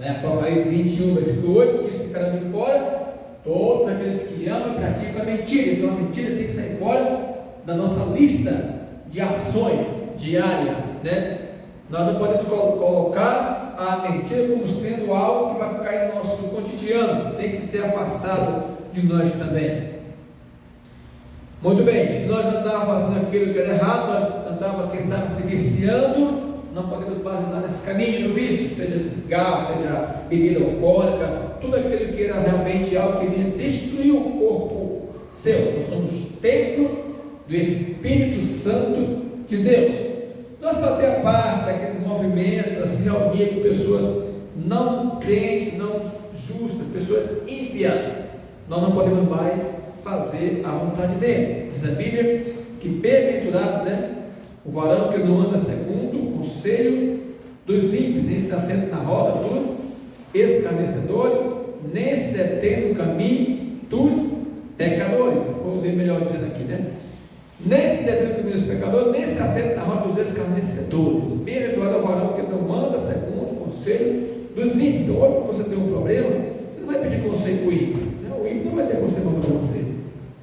[SPEAKER 1] Apocalipse 21, versículo 8, diz que ficarão de fora todos aqueles que amam e praticam a mentira. Então a mentira tem que sair fora da nossa lista de ações diárias, Nós não podemos colocar a mentira como sendo algo que vai ficar em nosso cotidiano, tem que ser afastado de nós também. Muito bem, se nós andávamos fazendo aquilo que era errado, nós andávamos, quem sabe, se viciando, não podemos basear nesse caminho do vício, seja cigarro, seja bebida alcoólica, tudo aquilo que era realmente algo que vinha destruir o corpo seu. Nós somos templo do Espírito Santo de Deus. Nós fazíamos parte daqueles movimentos, assim, reunir com pessoas não crentes, não justas, pessoas ímpias. Nós não podemos mais fazer a vontade dele. Diz a Bíblia que bem-aventurado, o varão que não anda segundo o conselho dos ímpios, nem se assenta na roda dos escarnecedores, nem se detém no caminho dos pecadores. Vou ler melhor dizendo aqui, nem se detém no caminho dos pecadores, nem se assenta na roda dos escarnecedores. Bem-aventurado o varão que não anda segundo o conselho dos ímpios. Então, olha, quando você tem um problema, você não vai pedir conselho para o ímpio. O ímpio não vai ter conselho para você.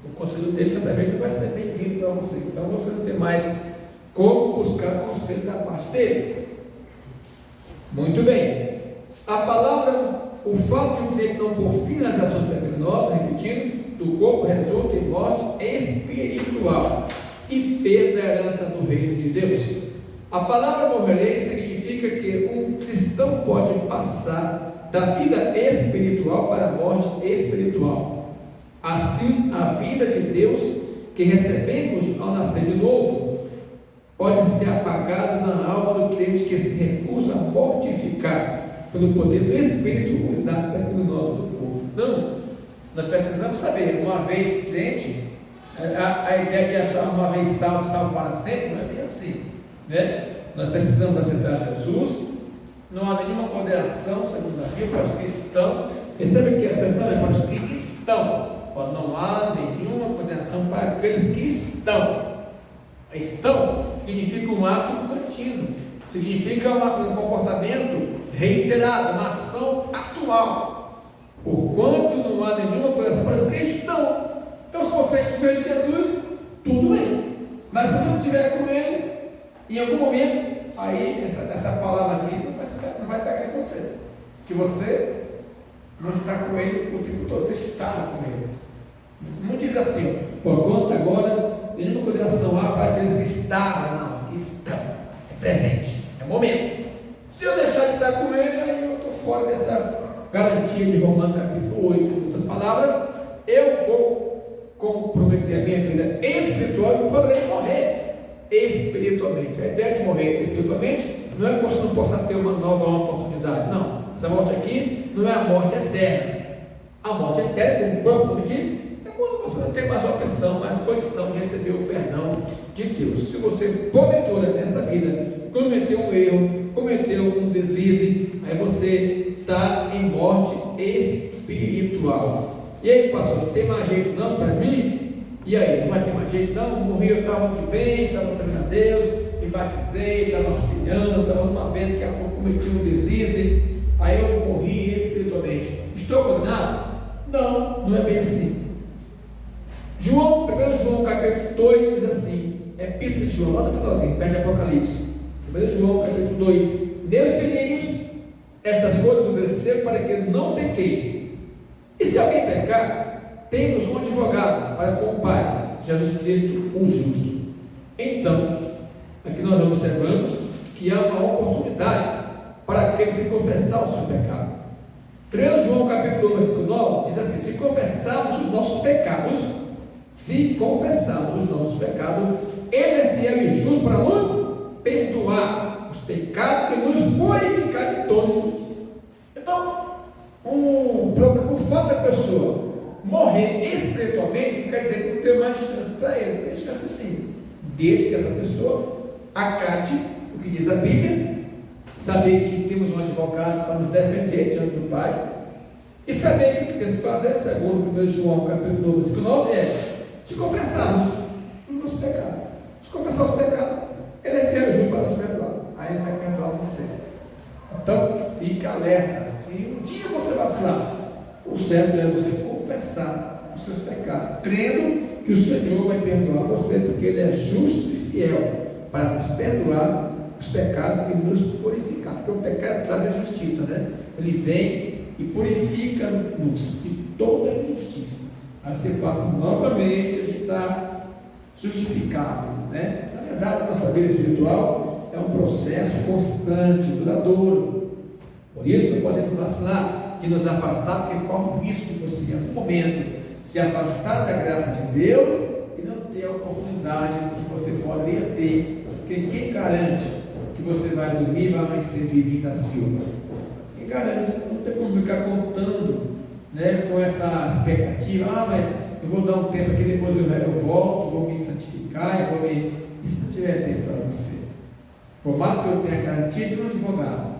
[SPEAKER 1] O conselho dele certamente não vai ser bem-vindo para você. Então você não tem mais como buscar conselho da parte dele. Muito bem. A palavra, o fato de um crente não pôr fim nas ações pecaminosas, repetindo, do corpo resulta em morte espiritual e perda da herança do reino de Deus. A palavra morrerei significa que um cristão pode passar da vida espiritual para a morte espiritual. Assim, a vida de Deus que recebemos ao nascer de novo pode ser apagada na alma do crente que se recusa a mortificar pelo poder do Espírito os atos pecaminosos do corpo. Não, nós precisamos saber, uma vez crente, a ideia de achar uma vez salvo, salvo para sempre, não é bem assim, né? Nós precisamos aceitar Jesus, não há nenhuma condenação, segundo a Bíblia, para os que estão, percebe que a expressão é para os que estão, não há nenhuma condenação para aqueles que estão. Estão significa um ato contínuo, significa um comportamento reiterado, uma ação atual, porquanto não há nenhuma condenação para os que estão. Então, se você estiver em Jesus, tudo bem, mas se você não estiver com Ele, em algum momento, aí essa palavra aqui não vai pegar em você, que você não está com Ele o tempo todo, você está com Ele. Não diz assim, porquanto agora nenhuma condenação há para aqueles que estavam, não, que estão, é presente, é momento. Se eu deixar de estar com Ele, aí eu estou fora dessa garantia de Romanos capítulo 8. Em outras palavras, eu vou comprometer a minha vida espiritual e poderei morrer espiritualmente. A ideia de morrer espiritualmente não é que você não possa ter uma nova oportunidade, não. Essa morte aqui não é a morte eterna. A morte eterna, como o próprio nome diz, é quando você não tem mais opção, mais condição de receber o perdão de Deus. Se você, porventura, nesta vida, cometeu um erro, cometeu um deslize, aí você está em morte espiritual. E aí, pastor, não tem mais jeito não para mim? E aí, não vai ter mais jeito não? Morri, eu estava muito bem, estava servindo a Deus, me batizei, estava auxiliando, estava numa bênção, daqui a pouco cometi um deslize, aí eu morri espiritualmente. Estou condenado? Não, não é bem assim. 1 João capítulo 2 diz assim, Epístola de João, lá no finalzinho, perto de Apocalipse. 1 João capítulo 2, meus filhinhos, estas coisas vos escrevo para que não pequeis. E se alguém pecar, temos um advogado para com o Pai, Jesus Cristo, o justo. Então, aqui nós observamos que há uma oportunidade para aqueles que confessar o seu pecado. 1 João capítulo 1, versículo 9, diz assim, se confessarmos os nossos pecados, Ele é fiel e justo para nos perdoar os pecados e nos purificar de toda injustiça. Então, o fato da pessoa morrer espiritualmente não quer dizer que não tem mais chance para ele, tem chance sim, desde que essa pessoa acate o que diz a Bíblia, saber que temos um advogado para nos defender diante do Pai, e saber que o que temos que fazer, segundo 1 João capítulo 2, versículo 9, se confessarmos o nosso pecado. Se confessarmos o pecado, Ele é fiel e justo para nos perdoar, aí Ele vai perdoar você. Então, fique alerta, se um dia você vacilar, o certo é você confessar os seus pecados, crendo que o Senhor vai perdoar você, porque Ele é justo e fiel para nos perdoar os pecados e nos purificar, porque o pecado traz a justiça, né? Ele vem e purifica-nos de toda injustiça, aí você passa novamente a estar justificado, né? Na verdade, a nossa vida espiritual é um processo constante, duradouro. Por isso não podemos vacilar e nos afastar, porque corre o risco de você, em algum momento, se afastar da graça de Deus e não ter a oportunidade que você poderia ter. Porque quem garante que você vai dormir e vai amanhecer vivo da Silva? Quem garante? Não tem como ficar contando, né, com essa expectativa, mas eu vou dar um tempo aqui, depois eu volto, vou me santificar, eu vou me... E se não tiver tempo para você? Por mais que eu tenha garantia de um advogado,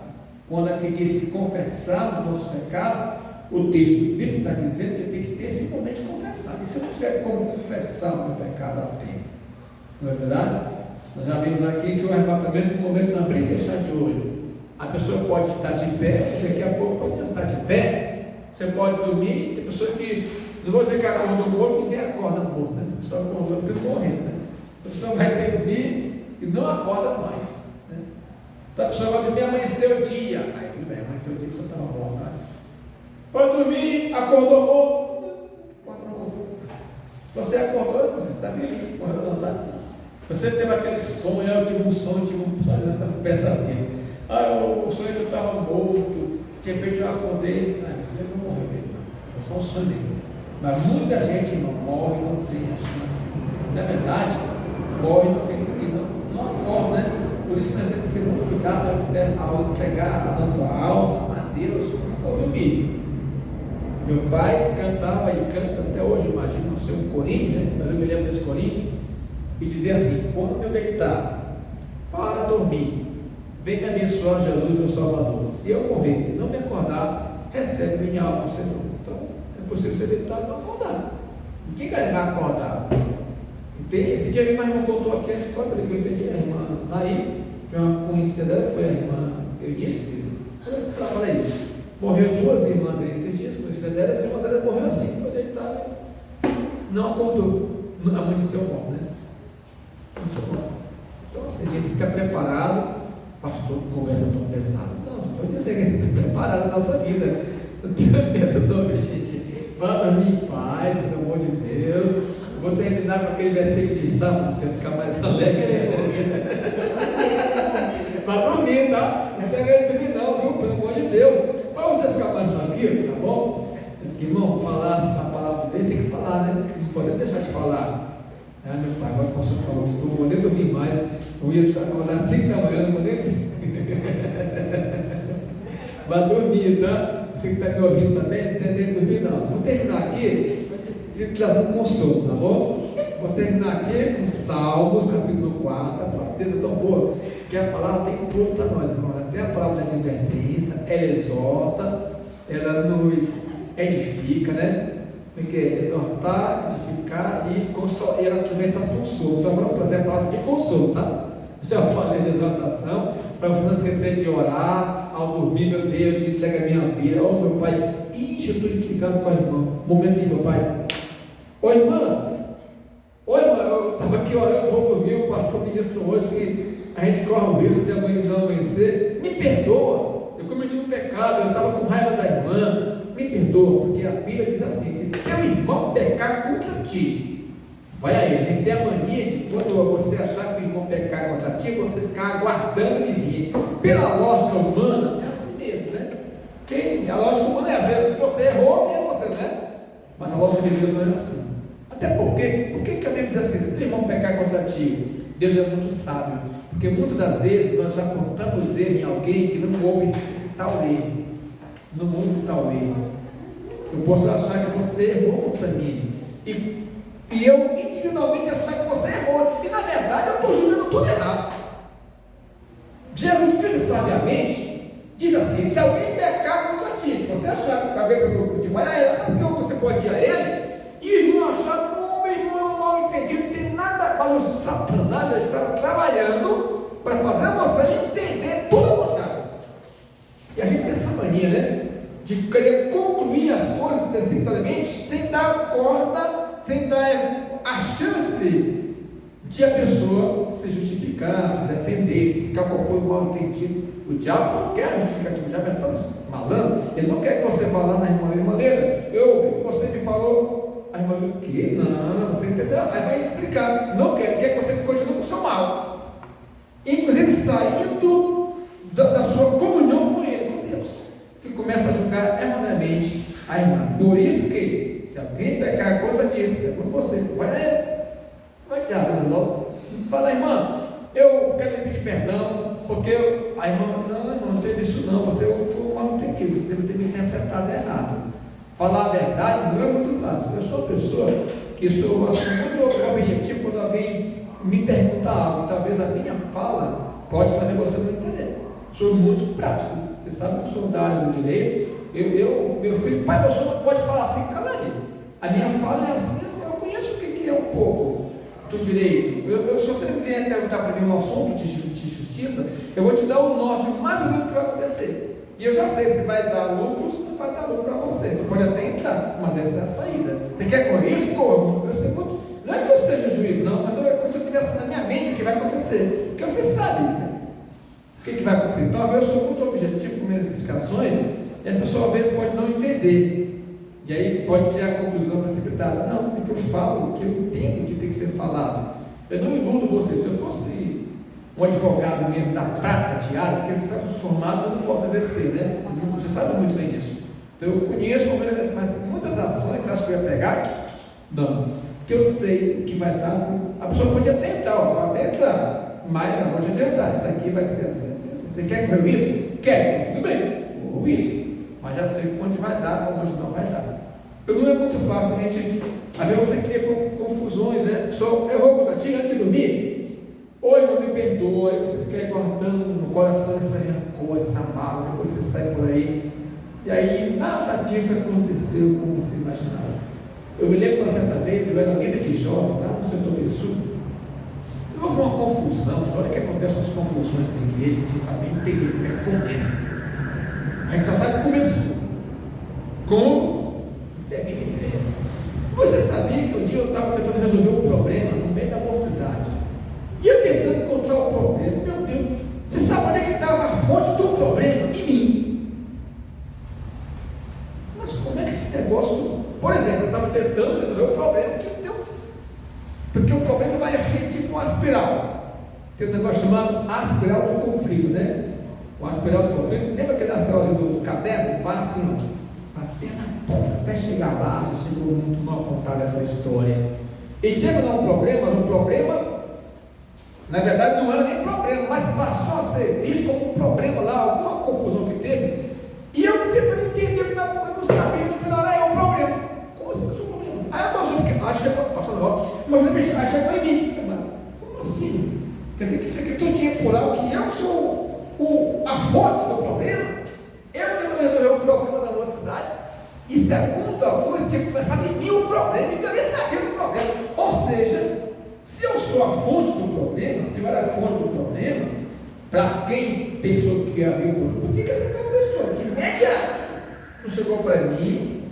[SPEAKER 1] quando é que se confessar os nossos pecados, o texto bíblico está dizendo que tem que ter esse momento de confessar. E se eu não tiver como confessar o meu pecado ao tempo, não é verdade? Nós já vimos aqui que o arrebatamento, no momento de abrir e fechar de olho, a pessoa pode estar de pé, daqui a pouco pode estar de pé, você pode dormir, tem pessoa que, não vou dizer que acordou morto, ninguém acorda morto, né? Essa pessoa acordou porque morreu, né? A pessoa vai dormir e não acorda mais, né? Então a pessoa vai dormir, amanheceu o dia, aí tudo bem, amanheceu o dia, a pessoa estava morta, né? Pode dormir, acordou morto, você acordou, você está vivo, acordou, não está? Você teve aquele sonho, eu tive um sonho, tive essa pesadelo. O sonho que eu estava morto, de repente eu eu acordei, você não morreu mesmo, não. Foi só um sonho mesmo. Mas muita gente não morre, não tem a chance. Na verdade, morre, não tem seguido, não acorda, né? Por isso nós temos que ter muito cuidado ao entregar a nossa alma a Deus ao dormir. Meu pai cantava e canta até hoje, imagino, não sei um corinho, né? Mas eu me lembro desse corinho, e dizia assim: quando eu deitar para dormir, vem me abençoar Jesus, meu Salvador. Se eu morrer e não me acordar, recebe minha alma, Senhor. Então, é possível você deitar e não acordar. Ninguém vai acordar. Esse dia minha irmã contou aqui a história que eu entendi. A irmã Naí, de uma conhecida dela, foi a irmã Eunice. Eu falei, morreu duas irmãs aí esses dias, conhecida dela, e uma delas morreu assim, foi deitar e não acordou. Amanheceu morto, né? Então assim, a gente fica preparado. Pastor, conversa tão pesada. Não, pode dizer que a gente está preparado na nossa vida. Não tenho medo não, gente. Vá dormir em paz, pelo amor de Deus. Eu vou terminar com aquele versículo de Salmo, para você ficar mais alegre. Vá dormir, tá? Não tem medo de dormir não, viu? Pelo amor de Deus. Para você ficar mais tranquilo, tá bom? Irmão, falar a palavra dele tem que falar, né? Não pode deixar de falar. Ah, meu pai, agora o pastor falou, não vou nem dormir mais. Eu ia acordar às 5 da manhã, não vou nem dormir. Vai dormir, tá? Você que está me ouvindo também, não tem nem dormir não. Vou terminar aqui, te trazer um consolo, tá bom? Vou terminar aqui com Salmos, capítulo 4, a palavra tão boa, que a palavra tem tudo para nós, irmão. Tem a palavra de advertência, ela exorta, ela nos edifica, né? Porque exortar, edificar e consolar, e ela também traz consolo. Então agora vou trazer a palavra de consolo, tá? Já falei de exortação, para você não esquecer de orar, ao dormir, meu Deus, entrega a minha vida. Oh, meu pai, eu estou intrigado com a irmã. Momento aí, meu pai. Ô irmã, eu estava aqui orando, vou dormir, o pastor ministro hoje que a gente corre o risco de amanhã não amanhecer. Me perdoa, eu cometi um pecado, eu estava com raiva da irmã. Me perdoa, porque a Bíblia diz assim: se teu irmão pecar contra ti, vai a ele. A gente tem a mania de quando você achar que o irmão pecar contra ti, você ficar aguardando ele vir. Pela lógica humana, é assim mesmo, né? A lógica humana é assim: se você errou, é você, né? Mas a lógica de Deus não é assim. Até porque, por que a Bíblia diz assim: se teu irmão pecar contra ti? Deus é muito sábio, porque muitas das vezes nós apontamos erro em alguém que não houve esse tal erro. No mundo tal erro, eu posso achar que você errou contra mim, e eu individualmente achar que você errou, e na verdade eu estou julgando tudo errado. Jesus Cristo sabiamente diz assim: se alguém pecar contra ti, se você achar que alguém pecou de manhã, é porque você pode ir a ele e não achar que meu irmão é um mal entendido, não tem nada para os Satanás já estavam trabalhando para fazer você entender tudo ao contrário. E a gente tem essa mania, né? De querer concluir as coisas precipitadamente, sem dar corda, sem dar a chance de a pessoa se justificar, se defender, explicar qual foi o mal entendido. O diabo não quer justificativa, o diabo é tão malandro, ele não quer que você vá lá na irmã Leira, eu ouvi que você me falou, a irmã, o quê? Não, você entendeu? Aí vai explicar, não quer que você continue com o seu mal, inclusive saindo da sua comunhão com ele, com Deus, que começa a julgar erroneamente a irmã. Por isso que, se alguém pecar contra ti, se é por você, vai dizer, logo, fala, irmã, eu quero lhe pedir perdão, porque a irmã, não teve isso não, você foi mal entendido, você deve ter me interpretado errado. Falar a verdade não é muito fácil. Eu sou uma pessoa que sou muito objetivo quando alguém me pergunta algo, talvez a minha fala pode fazer você não entender. Sou muito prático, você sabe que eu sou da área do direito, meu filho, pai, meu senhor não pode falar assim, cala aí. A minha fala é assim, eu conheço o que é um pouco do direito. Se você vier perguntar para mim um assunto de justiça, eu vou te dar o norte mais ou menos do que vai acontecer. E eu já sei se vai dar lucro, se não vai dar lucro para você. Você pode até entrar, mas essa é a saída. Você quer correr isso? Não é que eu seja juiz, não, mas é como se eu tivesse na minha mente o que vai acontecer. Porque você sabe, né? O que vai acontecer. Então, eu sou muito objetivo com minhas explicações, e a pessoa às vezes pode não entender. E aí pode criar a conclusão precipitada. Não, porque eu falo o que eu entendo que tem que ser falado. Eu não iludo você. Se eu fosse um advogado mesmo da prática diária, porque você está acostumado, eu não posso exercer, né? Você sabe muito bem disso. Então, eu conheço, mas muitas ações, você acha que eu ia pegar? Não. Porque eu sei o que vai dar. A pessoa pode tentar, você vai tentar, mas não pode adiantar. Isso aqui vai ser assim. Você quer comer isso? Quer, tudo bem, ou isso. Mas já sei onde vai dar, onde não vai dar. Então, não é muito fácil a gente. Às vezes você cria confusões, né? Só errou com a tia antes de dormir. Oi, não me perdoa. Aí você fica aí guardando no coração essa rancor, essa mágoa. Depois você sai por aí. E aí, nada disso aconteceu como você imaginava. Eu me lembro uma certa vez, eu era líder de jovem, lá no setor do sul. Houve uma confusão. Olha que acontecem as confusões em igreja, você sabe entender como é que acontece. A gente só sabe que começou. Como? Tem aquela ideia. Você sabia que um dia eu estava tentando resolver um problema no meio da mocidade? E eu tentando encontrar o problema. Meu Deus, você sabe onde é que estava a fonte do problema? Em mim. Mas como é que esse negócio... Por exemplo, eu estava tentando resolver o problema que deu. Porque o problema vai ser tipo uma espiral. Tem um negócio chamado aspiral do conflito, né? O aspiral do conflito, lembra aquele aspiralzinho do caderno? Vai assim, ó, até na ponta, até chegar lá, já chegou muito mal contar essa história. E teve lá um problema, na verdade não era nem problema, mas passou a ser visto como um problema lá, alguma confusão que teve. E eu tentando entender, eu não sabia, no final é um problema. Como assim, eu sou um problema? Aí eu chegou, passando logo, mas ele chegou em mim. Como assim? Quer dizer que isso aqui tudinho por algo que eu sou a fonte do problema? Eu devo resolver o problema da nossa cidade. E segundo alguns, tinha começado em mim o problema, e eu nem sabia do problema. Ou seja, se eu sou a fonte do problema, se eu era a fonte do problema, para quem pensou que havia um problema, por que essa pessoa de média não chegou para mim,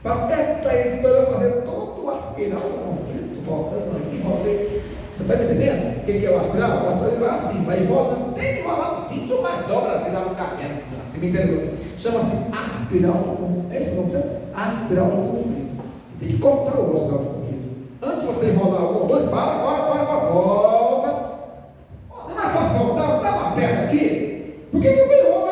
[SPEAKER 1] para perguntar isso, para eu fazer todo o aspiral do conflito, voltando aqui, voltei. Você está entendendo? O que é o aspiral? O aspiral vai assim, vai embora, não tem que rolar um sítio, mas dobra assim, dá um caderno, você me entendeu? Chama-se aspiral do conflito. É esse o nome, certo? Aspiral do conflito. Tem que cortar o aspiral do conflito. Antes de você enrolar o dois, volta. Não é mais fácil voltar, está mais perto aqui. Por que eu vou enrolar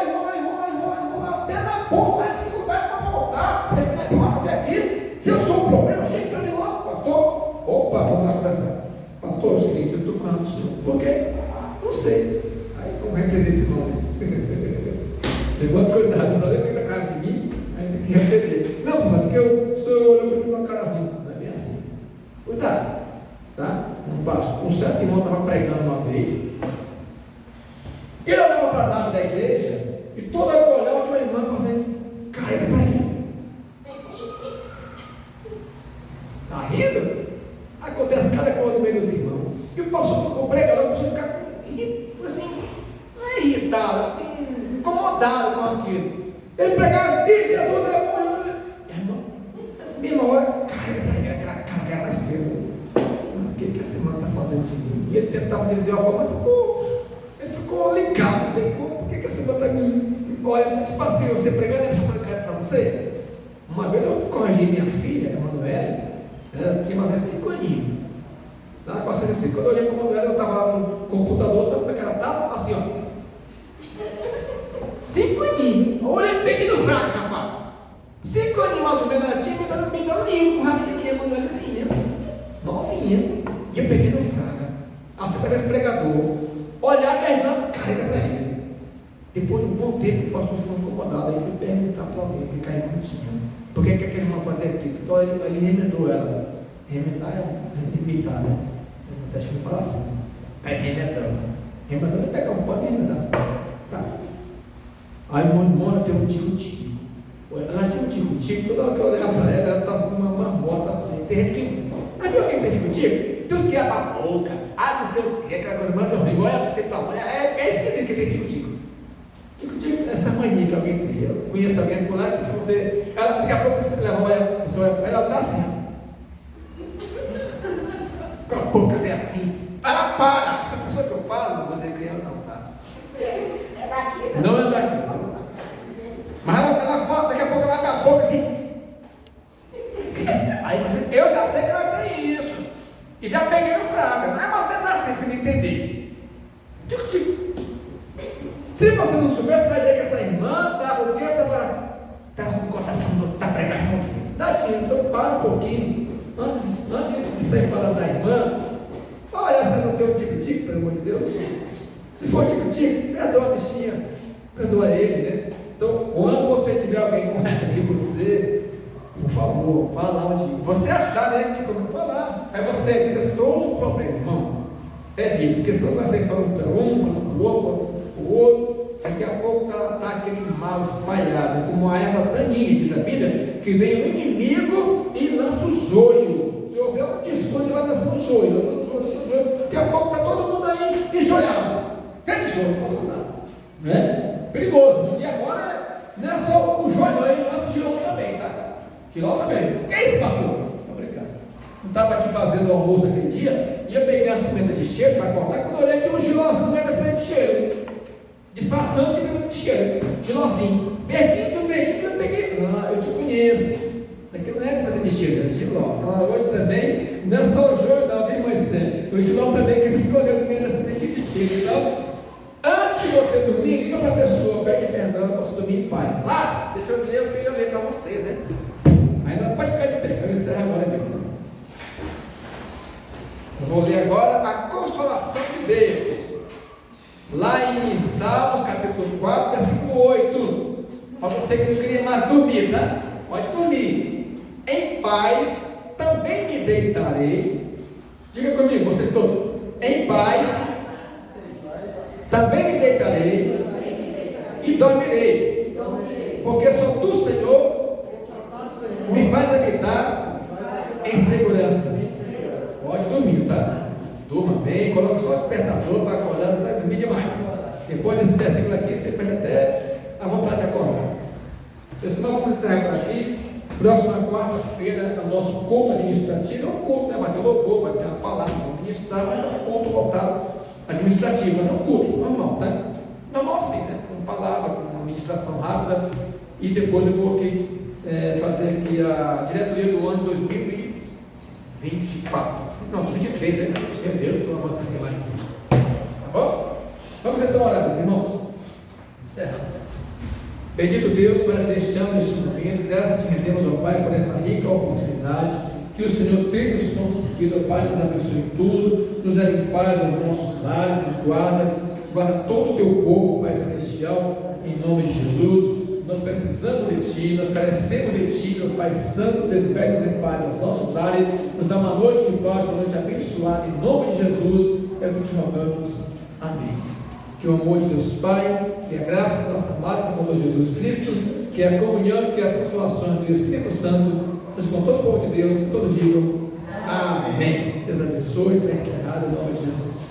[SPEAKER 1] até na ponta, mais dificuldade para voltar? Esse negócio até aqui, se eu sou o problema, chega para mim logo, pastor. Opa, vamos lá conversar. Pastor, é o seguinte, eu estou falando do senhor. Por quê? Não sei. Aí como repreender esse nome? Tem alguma coisa errada, só lembra da cara de mim, aí tem que repreender. Não, pastor, porque o senhor olhou para mim com a cara de mim. Não é bem assim. Cuidado, tá? Um certo irmão estava pregando uma vez, ele olhava para lado da igreja, e toda hora que olhava tinha uma irmã fazendo caída para ele. Está rindo? Acontece cada coisa no meio dos irmãos. E o pastor, o pregador, começou a ficar assim, não é irritado, assim, incomodado com aquilo. Ele pregava, e Jesus é bom, irmão, na mesma hora, caída para ele, aquela cara mais cedo. O que essa irmã está fazendo de mim? E ele tentava dizer algo, mas ele ficou ligado, não tem como, por que essa irmã está me. Olha, tipo assim, você pregando, ele está falando para você. Uma vez eu corrigi minha filha, a Emanuele, ela tinha uma vez 5 aninhos. Ela passando assim, quando eu olhei para a Emanuele, eu estava lá no computador, sabe como é que ela estava? Assim, ó. 5 aninhos. Olha, peguei no fraco, rapaz. 5 aninhos mais ou menos, ela tinha me dando livro, rapidinho, Emanuelezinha. Novinha. E eu peguei no fraga. Assim para esse pregador. Olhar para a irmã, carrega para ele. Depois de um bom tempo, o pastor ficou incomodado. Aí fui perguntar para alguém, que caiu contigo. Por que aquele irmão fazia aquilo? Então ele remendou ela. Remendar é imitar, né? Acho que não fala assim. Está remendando. Remendando é pegar um pano e remendar. Sabe? Aí o irmão tem um tico-tico. Ela tinha um tico-tico. Toda hora que eu olhava para ela, ela estava com uma marmota assim. Tem gente que. Mas viu alguém que tem tico-tico? Tem uns que abrem a boca. Não sei o que, aquela coisa mais horrível. Olha para você tamanho. É esquisito que tem tico-tico. Tico-tico é essa mania que alguém tem. Eu conheço alguém por lá que se você. Ela, daqui a pouco você leva ela dá assim. Com a boca vem assim. Ela para. Essa pessoa que eu falo, você criança não tá.
[SPEAKER 2] É daqui.
[SPEAKER 1] Não é daqui. Mas ela fala, daqui a pouco ela tá a boca assim. Aí eu já sei que ela tem isso. E já peguei no fraga. Não é uma vez assim que você me entender. Tico, chatinho. Então para um pouquinho. Antes de sair falando da irmã, olha se não tem um tique-tique, pelo amor de Deus. Se for tique-tique, perdoa a bichinha, perdoa ele, né? Então, quando você tiver alguém com raiva de você, por favor, vá lá onde você achar, né? Que como falar, aí você evita todo o problema, irmão. Evita, porque senão você vai sair falando para um, falando para o outro, para o outro. Daqui a pouco está aquele mal espalhado, né? Como a erva daninha, diz a Bíblia, que vem o inimigo e lança o joio. Se houver um desconto, ele vai lançando o joio, lançando o joio, lançando o joio. Daqui a pouco está todo mundo aí enjoiado. Quem de joio? Não dá. Né? Perigoso. E agora não é só o joio, não, ele lança o giló também, tá? Giló também. Que é isso, pastor? Muito obrigado. Eu estava aqui fazendo o almoço aquele dia, ia pegar as pimentas de cheiro para cortar, quando eu olhei tinha um gilózinho no meio da pimenta de cheiro. Disfarçando de pimenta de cheiro. Gilózinho. Verdinho, eu peguei. Não, eu te conheço. Isso aqui não é pimenta de cheiro, é giló. Então, hoje também, não é só o joio, não, bem mais tempo. O giló também quis escolher o meio das pimentas de cheiro. Então, antes de você dormir, liga para a pessoa, pede perdão, eu posso dormir em paz. Lá, deixa eu ler para vocês, né? Aí não pode ficar de pé, eu encerro agora aqui. Eu vou ler agora a consolação de Deus. Lá em Salmos, capítulo 4, versículo 8. Para você que não queria mais dormir, né? Pode dormir. Em paz também me deitarei. Diga comigo, vocês todos. Em paz também me deitarei e dormirei. Porque só tu, Senhor, me faz habitar em segurança. Pode dormir, tá? Durma bem, coloca só o despertador para acordar, não vai dormir demais. Depois desse versículo aqui, você perde até a vontade de acordar. Pessoal, vamos encerrar por aqui. Próxima quarta-feira é o nosso culto administrativo. É um culto, né? Vai ter louvor, vai ter uma palavra, vamos ministrar, mas é um culto voltado administrativo, mas é um culto normal, né? Normal assim, né? Com palavra, com uma ministração rápida. E depois eu vou aqui fazer aqui a diretoria do ano 2024. Não, 23, né? Meu Deus, vou mostrar aqui mais. Tá bom? Vamos então orar, meus irmãos. Certo. Bendito Deus, Pai celestial, neste momento, graças te rendemos, ó Pai, por essa rica oportunidade que o Senhor tem nos concedido, ó Pai, nos abençoe em tudo, nos leve em paz aos nossos lares, nos guarda todo o teu povo, Pai celestial, em nome de Jesus. Nós precisamos de Ti, nós carecemos de Ti, meu Pai Santo, despegue-nos em paz aos nossos lares, nos dá uma noite de paz, uma noite abençoada, em nome de Jesus, é o que te rogamos. Amém. Que o amor de Deus Pai, que a graça do nosso amado Salvador Jesus Cristo, que a comunhão, que as consolações do Espírito Santo, seja com todo o povo de Deus, e todos digam amém. Deus abençoe, para encerrar, em nome de Jesus.